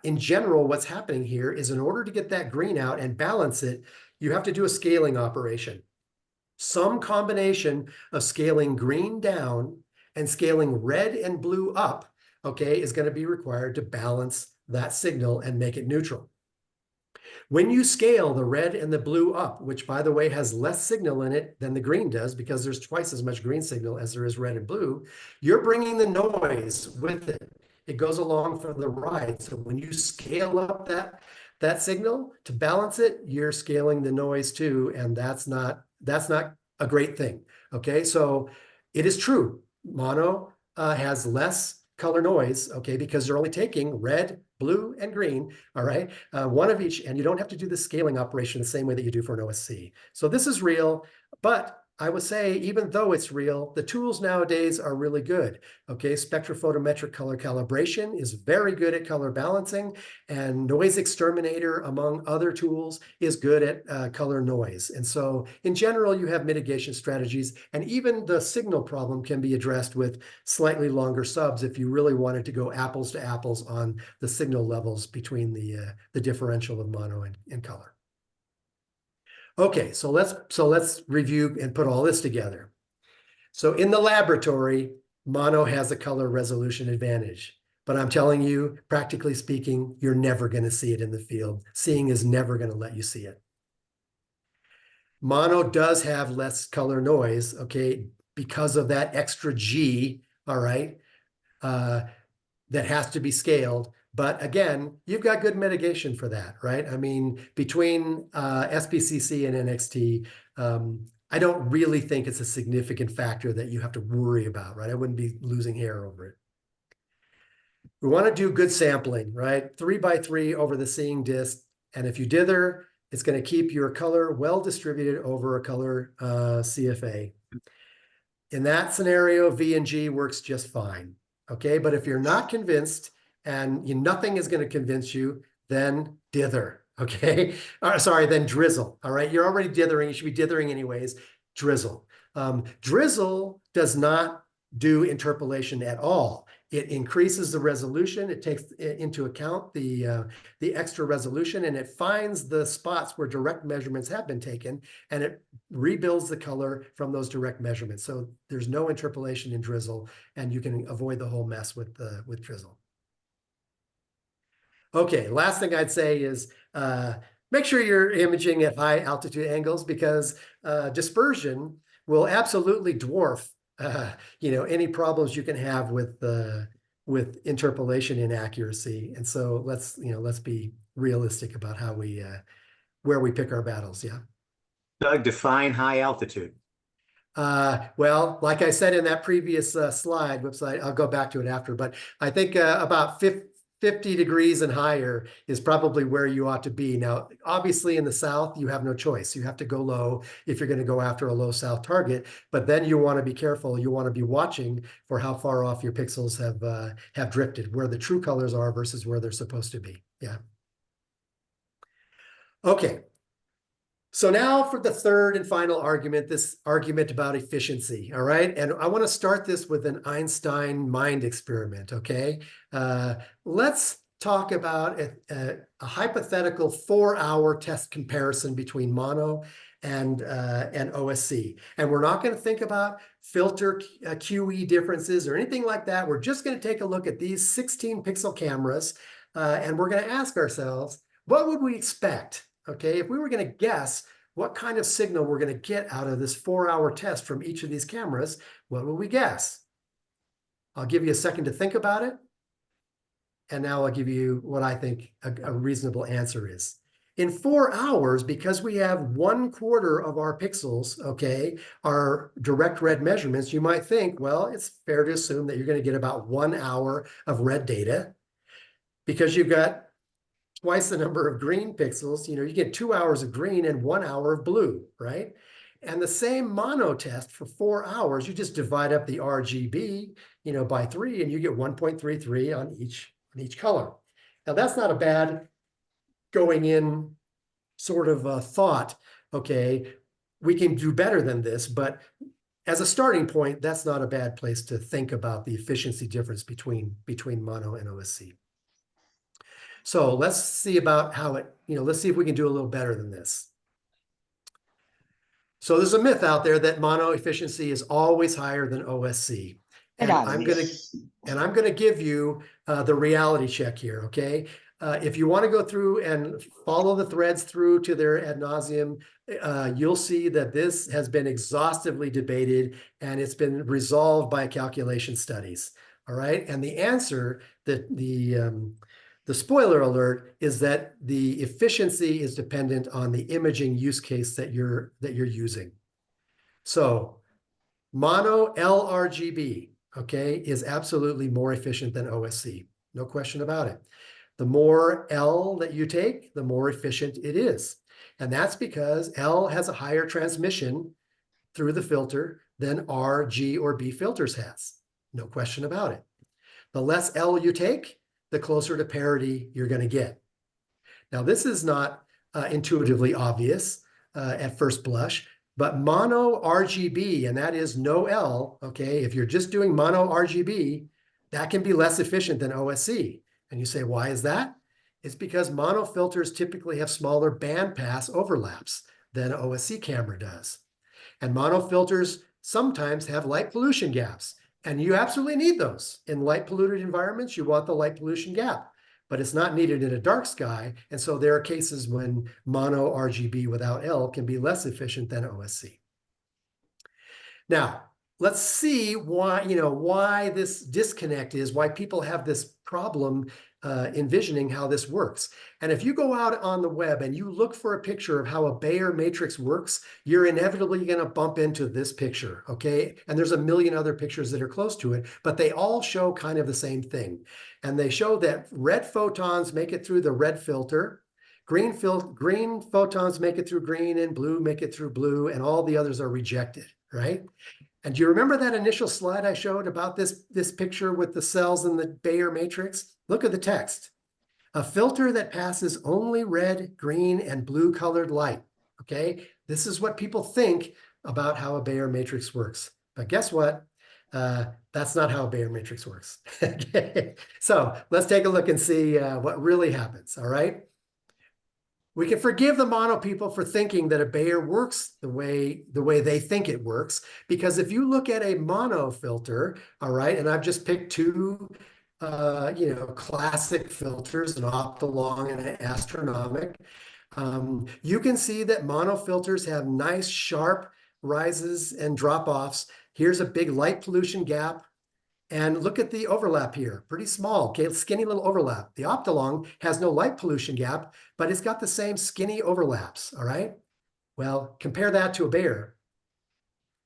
in general, what's happening here is in order to get that green out and balance it, you have to do a scaling operation. Some combination of scaling green down and scaling red and blue up, okay, is going to be required to balance that signal and make it neutral. When you scale the red and the blue up, which by the way has less signal in it than the green does because there's twice as much green signal as there is red and blue, you're bringing the noise with it. It goes along for the ride. So when you scale up that signal to balance it, you're scaling the noise too, and that's not a great thing. Okay, so it is true. Mono has less color noise, okay, because they're only taking red, blue, and green, all right, one of each, and you don't have to do the scaling operation the same way that you do for an OSC. So this is real, but I would say, even though it's real, the tools nowadays are really good. Okay, spectrophotometric color calibration is very good at color balancing, and Noise Exterminator, among other tools, is good at color noise. And so in general, you have mitigation strategies, and even the signal problem can be addressed with slightly longer subs if you really wanted to go apples to apples on the signal levels between the differential of mono and color. Okay, so let's review and put all this together. So in the laboratory, mono has a color resolution advantage, but I'm telling you, practically speaking, you're never going to see it in the field. Seeing is never going to let you see it. Mono does have less color noise, okay, because of that extra G, all right, that has to be scaled. But again, you've got good mitigation for that, right? I mean, between SPCC and NXT, I don't really think it's a significant factor that you have to worry about, right? I wouldn't be losing hair over it. We want to do good sampling, right? 3x3 over the seeing disk. And if you dither, it's going to keep your color well distributed over a color CFA. In that scenario, V and G works just fine. Okay, but if you're not convinced and nothing is going to convince you, then dither. Okay, then drizzle. All right, you're already dithering. You should be dithering anyways. Drizzle. Drizzle does not do interpolation at all. It increases the resolution. It takes into account the extra resolution, and it finds the spots where direct measurements have been taken, and it rebuilds the color from those direct measurements. So there's no interpolation in drizzle, and you can avoid the whole mess with drizzle. Okay, last thing I'd say is make sure you're imaging at high altitude angles, because dispersion will absolutely dwarf any problems you can have with interpolation inaccuracy. And so let's be realistic about how where we pick our battles. Yeah. Doug, define high altitude. Well, like I said in that previous slide, website, I'll go back to it after, but I think about 50 degrees and higher is probably where you ought to be. Now, obviously in the south, you have no choice. You have to go low if you're going to go after a low south target, but then you want to be careful. You want to be watching for how far off your pixels have drifted, where the true colors are versus where they're supposed to be. Yeah. Okay. So now for the third and final argument, this argument about efficiency, all right? And I want to start this with an Einstein mind experiment, okay? Let's talk about a hypothetical 4-hour test comparison between mono and OSC. And we're not going to think about filter QE differences or anything like that. We're just going to take a look at these 16 pixel cameras, and we're going to ask ourselves, what would we expect? Okay, if we were going to guess what kind of signal we're going to get out of this 4-hour test from each of these cameras, what would we guess? I'll give you a second to think about it. And now I'll give you what I think a reasonable answer is. In 4 hours, because we have 1/4 of our pixels, okay, are direct red measurements, you might think, well, it's fair to assume that you're going to get about 1 hour of red data because you've got twice the number of green pixels. You get 2 hours of green and 1 hour of blue, right? And the same mono test for 4 hours, you just divide up the RGB, by 3, and you get 1.33 on each color. Now, that's not a bad going in sort of thought. Okay, we can do better than this, but as a starting point, that's not a bad place to think about the efficiency difference between mono and OSC. So let's see about how let's see if we can do a little better than this. So there's a myth out there that mono efficiency is always higher than OSC. And I'm gonna give you the reality check here, okay? If you want to go through and follow the threads through to their ad nauseum, you'll see that this has been exhaustively debated and it's been resolved by calculation studies. All right, and the answer, the spoiler alert, is that the efficiency is dependent on the imaging use case that you're using. So mono LRGB, okay, is absolutely more efficient than OSC. No question about it. The more L that you take, the more efficient it is. And that's because L has a higher transmission through the filter than R, G, or B filters has. No question about it. The less L you take, the closer to parity you're going to get. Now, this is not intuitively obvious at first blush, but mono RGB, and that is no L, okay? If you're just doing mono RGB, that can be less efficient than OSC. And you say, why is that? It's because mono filters typically have smaller bandpass overlaps than an OSC camera does. And mono filters sometimes have light pollution gaps. And you absolutely need those. In light polluted environments, you want the light pollution gap, but it's not needed in a dark sky. And so there are cases when mono RGB without L can be less efficient than OSC. Now, let's see why this disconnect is, why people have this problem envisioning how this works. And if you go out on the web and you look for a picture of how a Bayer matrix works, you're inevitably going to bump into this picture, okay? And there's a million other pictures that are close to it, but they all show kind of the same thing. And they show that red photons make it through the red filter, green photons make it through green, and blue make it through blue, and all the others are rejected, right? And do you remember that initial slide I showed about this picture with the cells in the Bayer matrix? Look at the text. A filter that passes only red, green, and blue colored light, okay? This is what people think about how a Bayer matrix works. But guess what? That's not how a Bayer matrix works, okay? So let's take a look and see what really happens, all right? We can forgive the mono people for thinking that a Bayer works the way they think it works, because if you look at a mono filter, all right, and I've just picked two, classic filters, an Optolong and an Astronomic, you can see that mono filters have nice sharp rises and drop-offs. Here's a big light pollution gap. And look at the overlap here, pretty small, okay, skinny little overlap. The Optolong has no light pollution gap, but it's got the same skinny overlaps, all right? Well, compare that to a Bayer,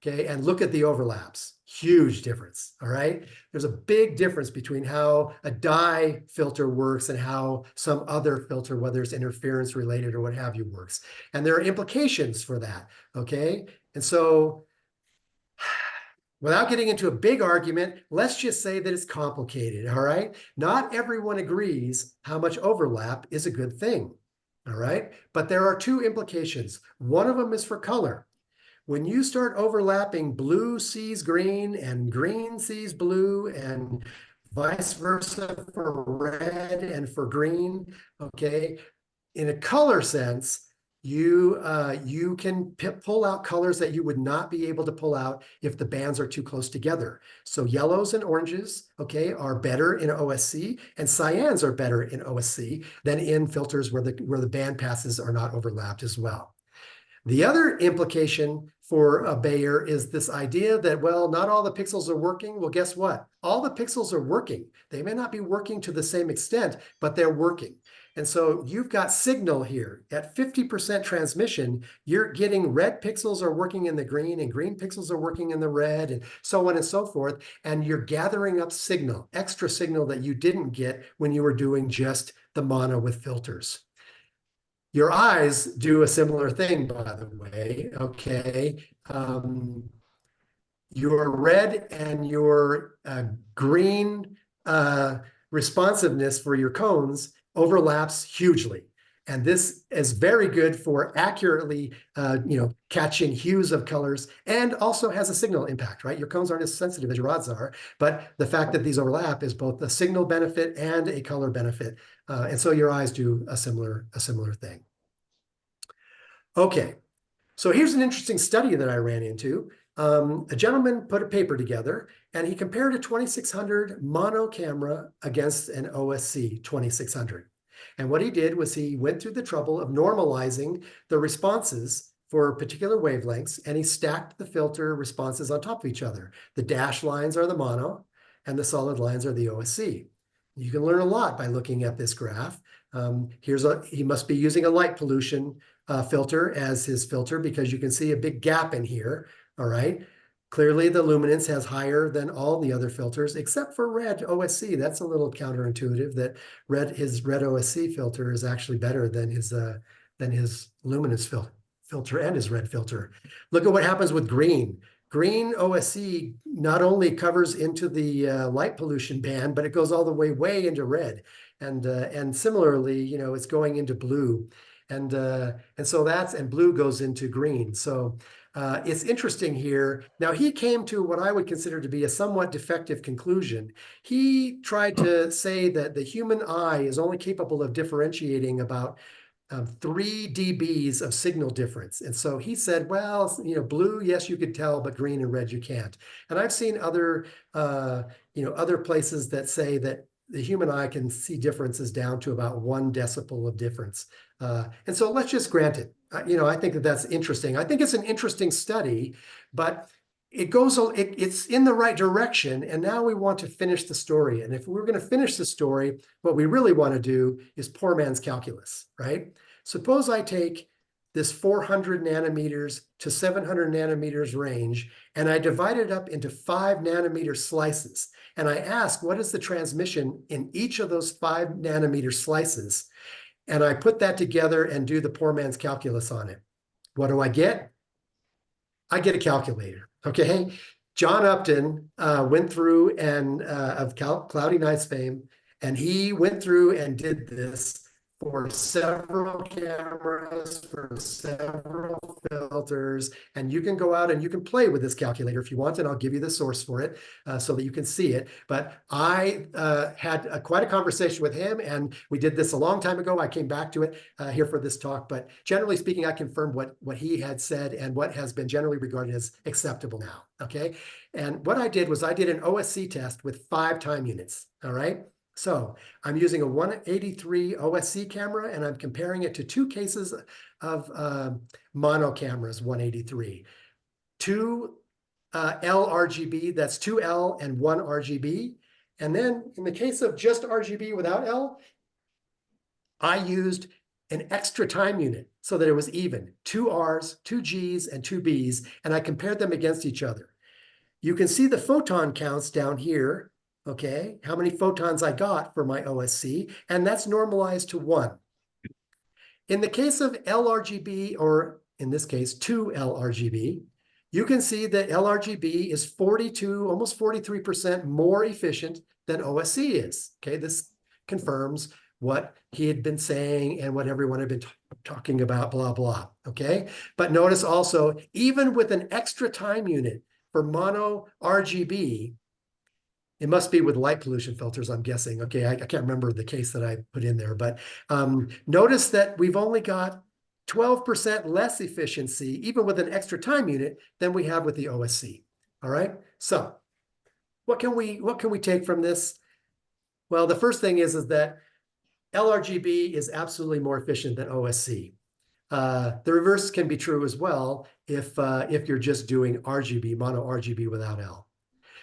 okay, and look at the overlaps. Huge difference, all right? There's a big difference between how a dye filter works and how some other filter, whether it's interference related or what have you, works. And there are implications for that, okay? And so, without getting into a big argument, let's just say that it's complicated, all right? Not everyone agrees how much overlap is a good thing, all right? But there are two implications. One of them is for color. When you start overlapping blue sees green and green sees blue and vice versa for red and for green, okay? In a color sense, you can pull out colors that you would not be able to pull out if the bands are too close together. So yellows and oranges, okay, are better in OSC, and cyans are better in OSC than in filters where the band passes are not overlapped as well. The other implication for a Bayer is this idea that, well, not all the pixels are working. Well, guess what? All the pixels are working. They may not be working to the same extent, but they're working. And so you've got signal here. At 50% transmission, you're getting red pixels are working in the green and green pixels are working in the red and so on and so forth. And you're gathering up signal, extra signal that you didn't get when you were doing just the mono with filters. Your eyes do a similar thing, by the way, okay? Your red and your green responsiveness for your cones overlaps hugely. And this is very good for accurately, catching hues of colors, and also has a signal impact, right? Your cones aren't as sensitive as your rods are, but the fact that these overlap is both a signal benefit and a color benefit. And so your eyes do a similar thing. Okay, so here's an interesting study that I ran into. A gentleman put a paper together and he compared a 2600 mono camera against an OSC 2600. And what he did was he went through the trouble of normalizing the responses for particular wavelengths, and he stacked the filter responses on top of each other. The dashed lines are the mono and the solid lines are the OSC. You can learn a lot by looking at this graph. He must be using a light pollution filter as his filter, because you can see a big gap in here. All right. Clearly the luminance has higher than all the other filters except for red OSC. That's a little counterintuitive that his red OSC filter is actually better than his luminance filter and his red filter. Look at what happens with green. Green OSC not only covers into the light pollution band, but it goes all the way into red. And similarly, it's going into blue. And blue goes into green. So it's interesting here. Now, he came to what I would consider to be a somewhat defective conclusion. He tried to say that the human eye is only capable of differentiating about 3 dBs of signal difference. And so he said, well, blue, yes, you could tell, but green and red, you can't. And I've seen other places that say that the human eye can see differences down to about 1 decibel of difference. And so let's just grant it. I think that's interesting. I think it's an interesting study, but it's in the right direction. And now we want to finish the story. And if we're going to finish the story, what we really want to do is poor man's calculus, right? Suppose I take this 400 nanometers to 700 nanometers range, and I divide it up into 5 nanometer slices. And I ask, what is the transmission in each of those 5 nanometer slices? And I put that together and do the poor man's calculus on it. What do I get? I get a calculator, okay? John Upton went through and of Cloudy Nights fame, and he went through and did this for several cameras, for several filters, and you can go out and you can play with this calculator if you want, and I'll give you the source for it so that you can see it. But I had quite a conversation with him, and we did this a long time ago. I came back to it here for this talk, but generally speaking, I confirmed what he had said and what has been generally regarded as acceptable now, okay? And what I did was I did an OSC test with 5 time units, all right? So I'm using a 183 OSC camera, and I'm comparing it to 2 cases of mono cameras, 183. 2 L-RGB, that's 2 L and 1 RGB. And then in the case of just RGB without L, I used an extra time unit so that it was even. 2 Rs, 2 Gs, and 2 Bs, and I compared them against each other. You can see the photon counts down here. Okay, how many photons I got for my OSC, and that's normalized to 1. In the case of LRGB, or in this case, 2 LRGB, you can see that LRGB is 42, almost 43% more efficient than OSC is. Okay, this confirms what he had been saying and what everyone had been talking about, blah, blah. Okay, but notice also, even with an extra time unit for mono RGB, it must be with light pollution filters, I'm guessing. Okay, I can't remember the case that I put in there, but notice that we've only got 12% less efficiency, even with an extra time unit, than we have with the OSC. All right, so what can we take from this? Well, the first thing is that LRGB is absolutely more efficient than OSC. The reverse can be true as well if you're just doing RGB, mono RGB without L.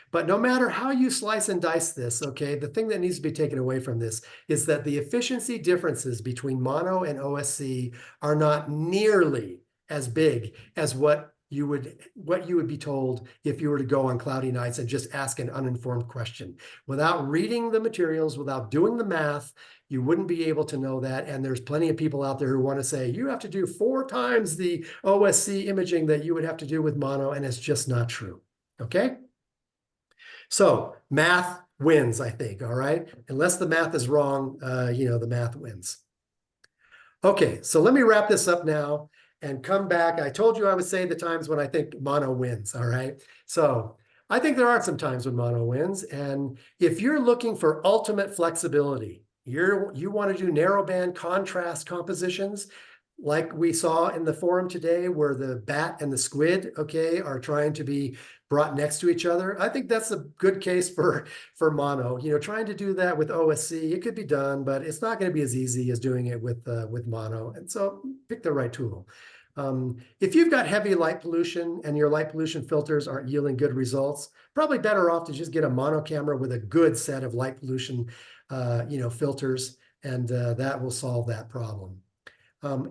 But no matter how you slice and dice this, okay, the thing that needs to be taken away from this is that the efficiency differences between mono and OSC are not nearly as big as what you would be told if you were to go on cloudy nights and just ask an uninformed question. Without reading the materials, without doing the math, you wouldn't be able to know that. And there's plenty of people out there who want to say, you have to do 4 times the OSC imaging that you would have to do with mono, and it's just not true, okay? So math wins, I think, all right? Unless the math is wrong, the math wins. Okay, so let me wrap this up now and come back. I told you I would say the times when I think mono wins, all right? So I think there are some times when mono wins. And if you're looking for ultimate flexibility, you want to do narrowband contrast compositions, like we saw in the forum today where the bat and the squid, okay, are trying to be brought next to each other. I think that's a good case for mono. Trying to do that with OSC, it could be done, but it's not going to be as easy as doing it with mono. And so pick the right tool. If you've got heavy light pollution and your light pollution filters aren't yielding good results, probably better off to just get a mono camera with a good set of light pollution, filters, and that will solve that problem.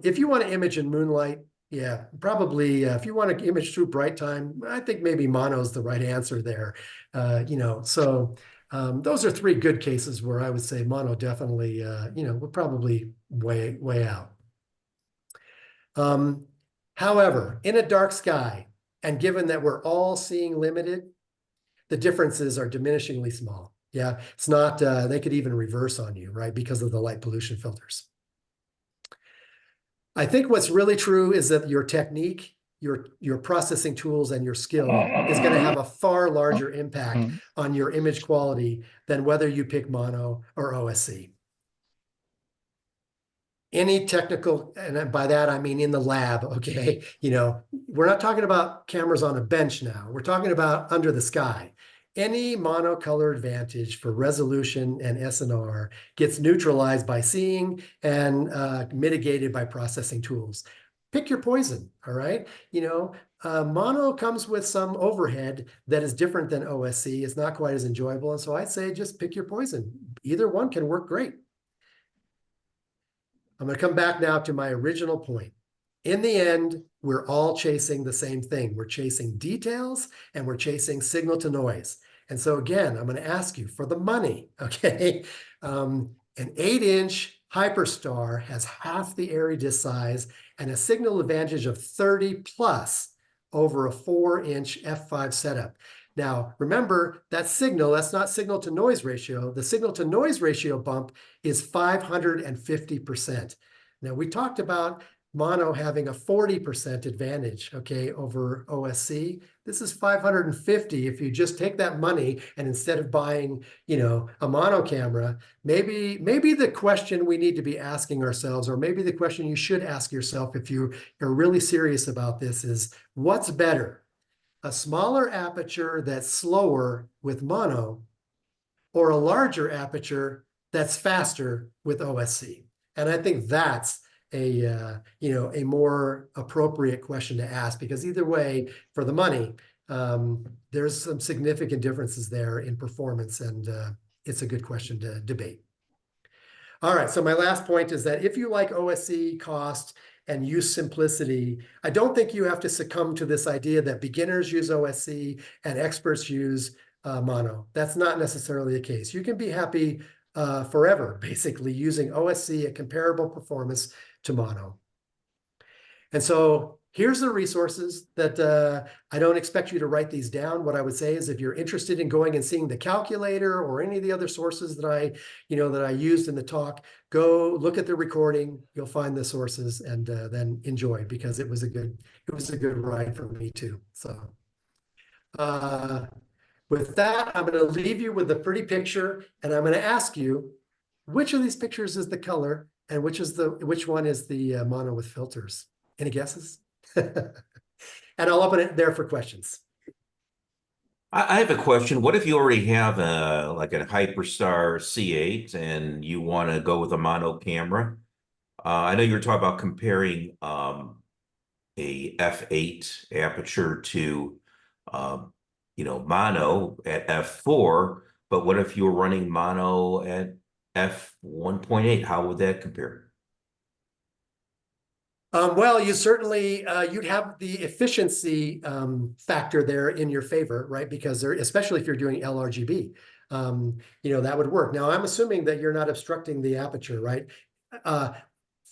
If you want to image in moonlight, yeah, probably if you want to image through bright time, I think maybe mono is the right answer there. So those are 3 good cases where I would say mono definitely, would probably way out. However, in a dark sky, and given that we're all seeing limited, the differences are diminishingly small. Yeah, it's not, they could even reverse on you, right, because of the light pollution filters. I think what's really true is that your technique, your processing tools, and your skill is going to have a far larger impact on your image quality than whether you pick mono or OSC. Any technical, and by that I mean in the lab, okay? We're not talking about cameras on a bench now. We're talking about under the sky. Any monocolor advantage for resolution and SNR gets neutralized by seeing and mitigated by processing tools. Pick your poison, all right? Mono comes with some overhead that is different than OSC. It's not quite as enjoyable. And so I'd say just pick your poison. Either one can work great. I'm going to come back now to my original point. In the end, we're all chasing the same thing. We're chasing details and we're chasing signal to noise. And so again, I'm going to ask you for the money, okay? An 8-inch Hyperstar has half the area disk size and a signal advantage of 30 plus over a 4-inch f5 setup. Now, remember that signal, that's not signal to noise ratio. The signal to noise ratio bump is 550%. Now, we talked about mono having a 40% advantage, okay, over OSC. This is 550 if you just take that money and instead of buying, a mono camera, maybe the question we need to be asking ourselves, or maybe the question you should ask yourself if you're really serious about this is, what's better? A smaller aperture that's slower with mono, or a larger aperture that's faster with OSC? And I think that's a more appropriate question to ask, because either way, for the money, there's some significant differences there in performance, and it's a good question to debate. All right, so my last point is that if you like OSC, cost, and use simplicity, I don't think you have to succumb to this idea that beginners use OSC and experts use mono. That's not necessarily the case. You can be happy forever, basically, using OSC at comparable performance to mono. And so here's the resources that I don't expect you to write these down. What I would say is if you're interested in going and seeing the calculator or any of the other sources that I used in the talk, go look at the recording. You'll find the sources and then enjoy, because it was a good ride for me too. So with that, I'm going to leave you with a pretty picture, and I'm going to ask you, which of these pictures is the color and which one is the mono with filters? Any guesses? And I'll open it there for questions. I have a question. What if you already have like a Hyperstar C8 and you want to go with a mono camera? I know you were talking about comparing a f8 aperture to mono at f4, but what if you were running mono at f1.8? How would that compare? Well, you certainly you'd have the efficiency factor there in your favor, right? Because there, especially if you're doing LRGB, that would work. Now, I'm assuming that you're not obstructing the aperture, right?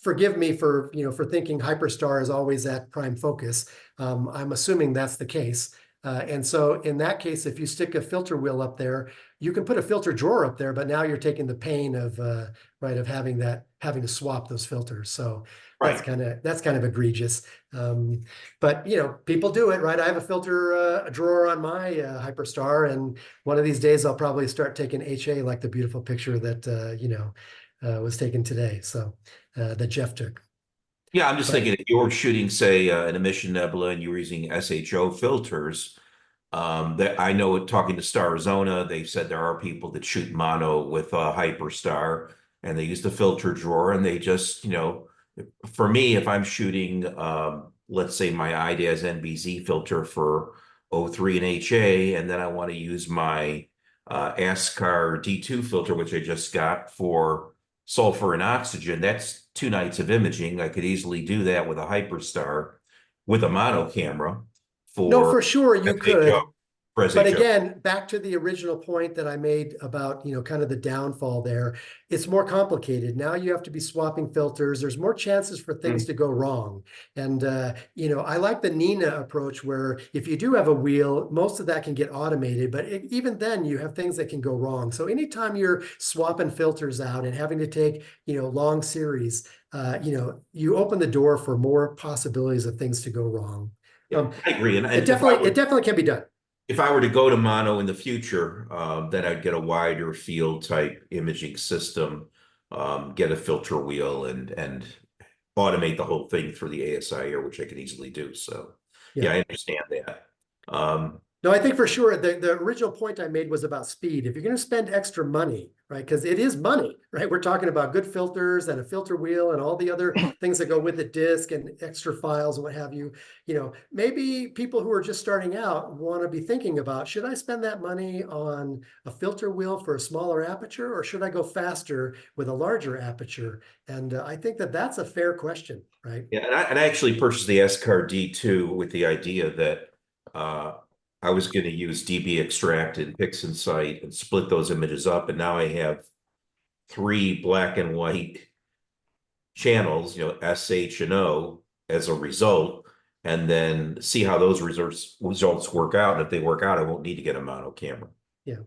Forgive me for for thinking Hyperstar is always at prime focus. I'm assuming that's the case. And so in that case, if you stick a filter wheel up there, you can put a filter drawer up there, but now you're taking the pain of having to swap those filters. So that's Right. kind of egregious. But people do it, right? I have a filter a drawer on my Hyperstar, and one of these days I'll probably start taking HA like the beautiful picture that was taken today. So that Jeff took. Yeah, I'm just thinking if you were shooting, say, an emission nebula and you were using SHO filters, that I know talking to Starzona, they said there are people that shoot mono with a Hyperstar and they use the filter drawer and they just, for me, if I'm shooting, let's say my IDAS NBZ filter for O3 and HA, and then I want to use my ASCAR D2 filter, which I just got for sulfur and oxygen, that's 2 nights of imaging. I could easily do that with a Hyperstar with a mono camera No, for for sure you SHO, could. for But SHO. again, back to the original point that I made about, kind of the downfall there, it's more complicated. Now you have to be swapping filters. There's more chances for things to go wrong. And, I like the Nina approach where if you do have a wheel, most of that can get automated, but even then you have things that can go wrong. So anytime you're swapping filters out and having to take, long series, you open the door for more possibilities of things to go wrong. Yeah, I agree. And It definitely can be done. if I were to go to mono in the future, then I'd get a wider field type imaging system, get a filter wheel and automate the whole thing through the ASI here, which I could easily do. So yeah, I understand that. No, I think for sure the original point I made was about speed. If you're going to spend extra money, right? Because it is money, right? We're talking about good filters and a filter wheel and all the other things that go with the disc and extra files and what have you. Maybe people who are just starting out want to be thinking about, should I spend that money on a filter wheel for a smaller aperture, or should I go faster with a larger aperture? And I think that that's a fair question, right? Yeah, and I actually purchased the S-Card D2 with the idea that I was going to use DB extract and PixInsight and split those images up. And now I have 3 black and white channels, S, H, and O as a result, and then see how those results work out. And if they work out, I won't need to get a mono camera. Yeah.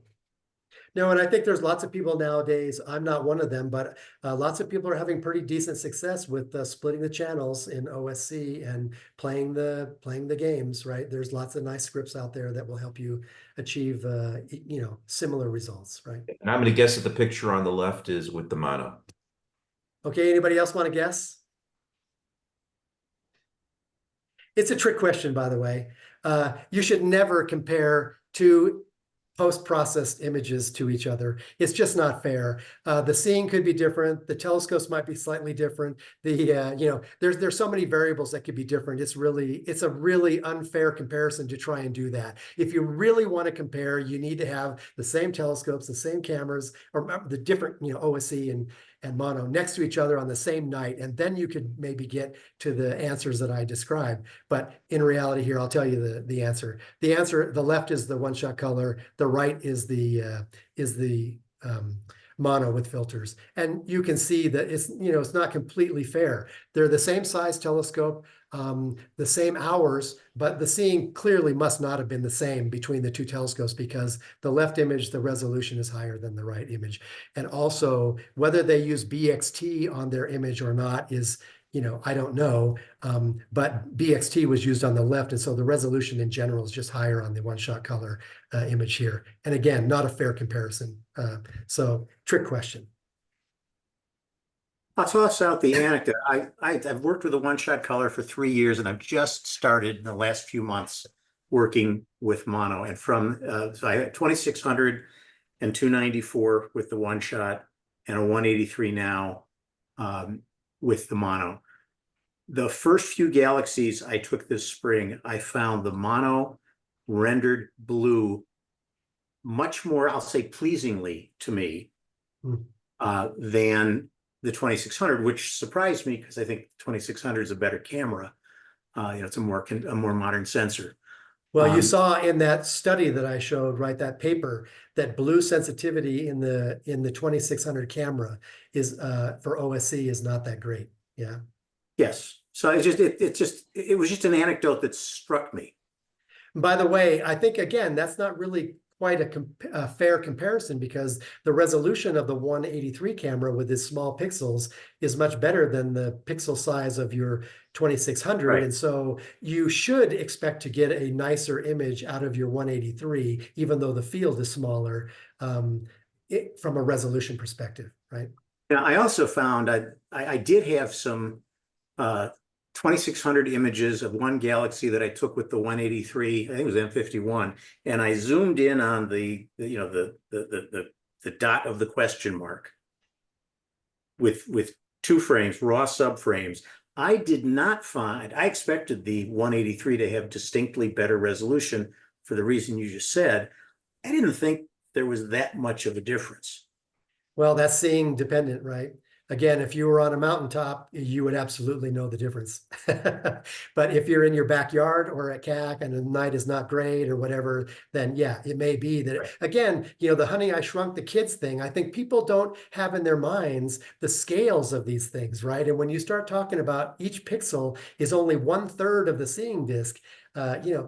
No, and I think there's lots of people nowadays, I'm not one of them, but lots of people are having pretty decent success with splitting the channels in OSC and playing the games, right? There's lots of nice scripts out there that will help you achieve, similar results, right? And I'm going to guess that the picture on the left is with the mono. Okay, anybody else want to guess? It's a trick question, by the way. You should never compare two post-processed images to each other. It's just not fair. The seeing could be different. The telescopes might be slightly different. There's so many variables that could be different. It's a really unfair comparison to try and do that. If you really want to compare, you need to have the same telescopes, the same cameras, or the different, OSC and mono next to each other on the same night, and then you could maybe get to the answers that I described. But in reality here, I'll tell you the answer. The answer, the left is the one-shot color, the right is the mono with filters. And you can see that it's not completely fair. They're the same size telescope, the same hours, but the seeing clearly must not have been the same between the two telescopes, because the left image, the resolution is higher than the right image. And also whether they use BXT on their image or not is, I don't know, but BXT was used on the left. And so the resolution in general is just higher on the one-shot color image here. And again, not a fair comparison. So trick question. I'll toss out the anecdote. I've worked with a one-shot color for 3 years, and I've just started in the last few months working with mono. And so I had 2600 and 294 with the one-shot and a 183 now. with the mono. The first few galaxies I took this spring, I found the mono rendered blue much more, I'll say, pleasingly to me than the 2600, which surprised me because I think 2600 is a better camera. It's a more modern sensor. Well, you saw in that study that I showed, right, that paper, that blue sensitivity in the 2600 camera is for OSC is not that great. Yeah. Yes. So it was just an anecdote that struck me. By the way, I think, again, that's not really quite a fair comparison, because the resolution of the 183 camera with its small pixels is much better than the pixel size of your 2600. Right. And so you should expect to get a nicer image out of your 183, even though the field is smaller from a resolution perspective, right? Now, I also found I did have some 2600 images of one galaxy that I took with the 183, I think it was M51, and I zoomed in on the dot of the question mark with 2 frames, raw subframes. I did not find, I expected the 183 to have distinctly better resolution for the reason you just said. I didn't think there was that much of a difference. Well, that's seeing dependent, right? Again, if you were on a mountaintop, you would absolutely know the difference. But if you're in your backyard or at CAC and the night is not great or whatever, then yeah, it may be that, Right. Again, the Honey, I Shrunk the Kids thing, I think people don't have in their minds the scales of these things, right? And when you start talking about each pixel is only 1/3 of the seeing disk,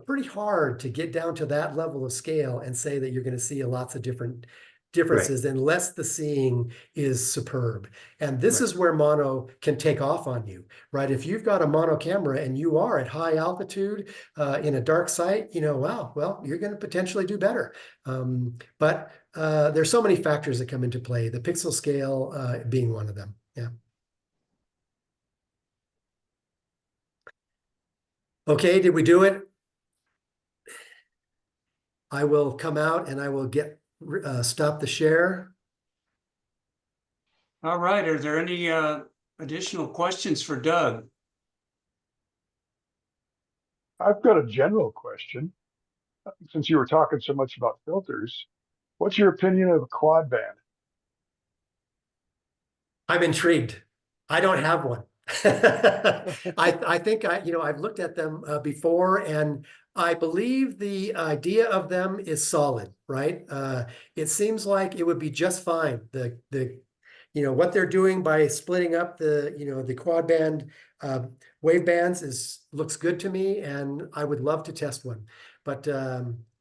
pretty hard to get down to that level of scale and say that you're going to see lots of differences unless the seeing is superb. And this is where mono can take off on you, right? If you've got a mono camera and you are at high altitude in a dark site, wow, well, you're going to potentially do better. But there's so many factors that come into play, the pixel scale being one of them. Yeah. Okay, did we do it? I will come out and I will stop the share. All right, are there any additional questions for Doug? I've got a general question. Since you were talking so much about filters, what's your opinion of a quad band? I'm intrigued. I don't have one. I think I've looked at them before, and I believe the idea of them is solid, right? It seems like it would be just fine. What they're doing by splitting up the quad band wave bands looks good to me, and I would love to test one. But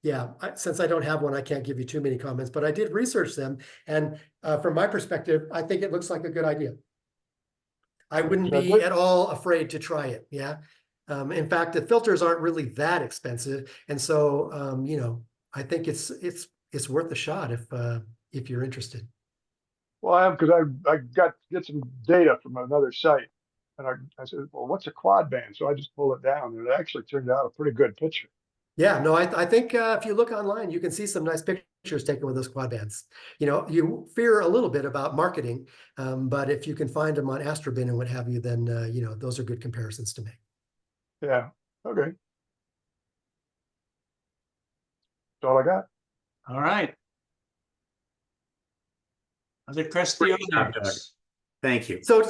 yeah, since I don't have one, I can't give you too many comments, but I did research them. And from my perspective, I think it looks like a good idea. I wouldn't be at all afraid to try it. Yeah. In fact, the filters aren't really that expensive. And so, I think it's worth a shot if you're interested. Well, I am, because I got to get some data from another site, and I said, well, what's a quad band? So I just pulled it down, and it actually turned out a pretty good picture. Yeah, no, I think if you look online, you can see some nice pictures taken with those quad bands. You fear a little bit about marketing, but if you can find them on Astrobin and what have you, then those are good comparisons to make. Yeah. Okay. That's all I got. All right. Other Great job, Doug. questions? Thank you. So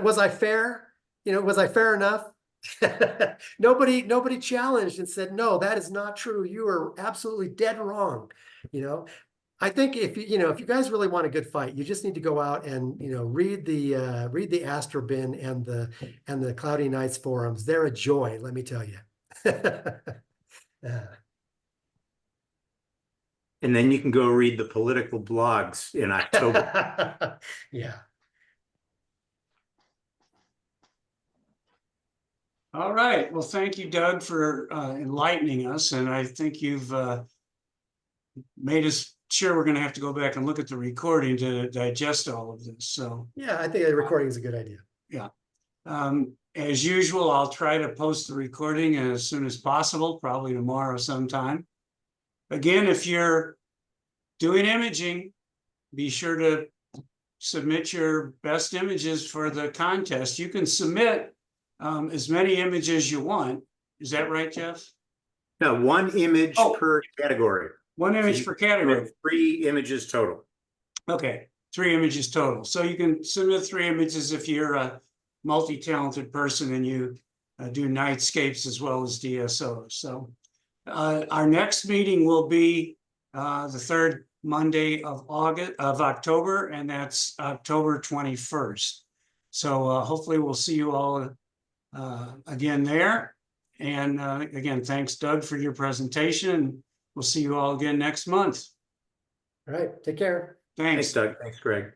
was I fair? Was I fair enough? Nobody challenged and said, no, that is not true. You are absolutely dead wrong. I think if you guys really want a good fight, you just need to go out and read the Astrobin and the Cloudy Nights forums. They're a joy, let me tell you. And then you can go read the political blogs in October. Yeah. All right. Well, thank you, Doug, for enlightening us. And I think you've made us sure we're going to have to go back and look at the recording to digest all of this. So yeah, I think the recording is a good idea. yeah. As usual, I'll try to post the recording as soon as possible, probably tomorrow sometime. Again, if you're doing imaging, be sure to submit your best images for the contest. You can submit as many images as you want. Is that right, Jeff? No, one image Oh. per category. One So image you per can category. submit 3 images total. Okay, 3 images total. So you can submit 3 images if you're a multi-talented person and you do nightscapes as well as DSOs. So our next meeting will be the 3rd Monday of October, and that's October 21st. So hopefully we'll see you all again there. And again, thanks, Doug, for your presentation. We'll see you all again next month. All right, take care. Thanks, Thanks. Doug. Thanks, Greg.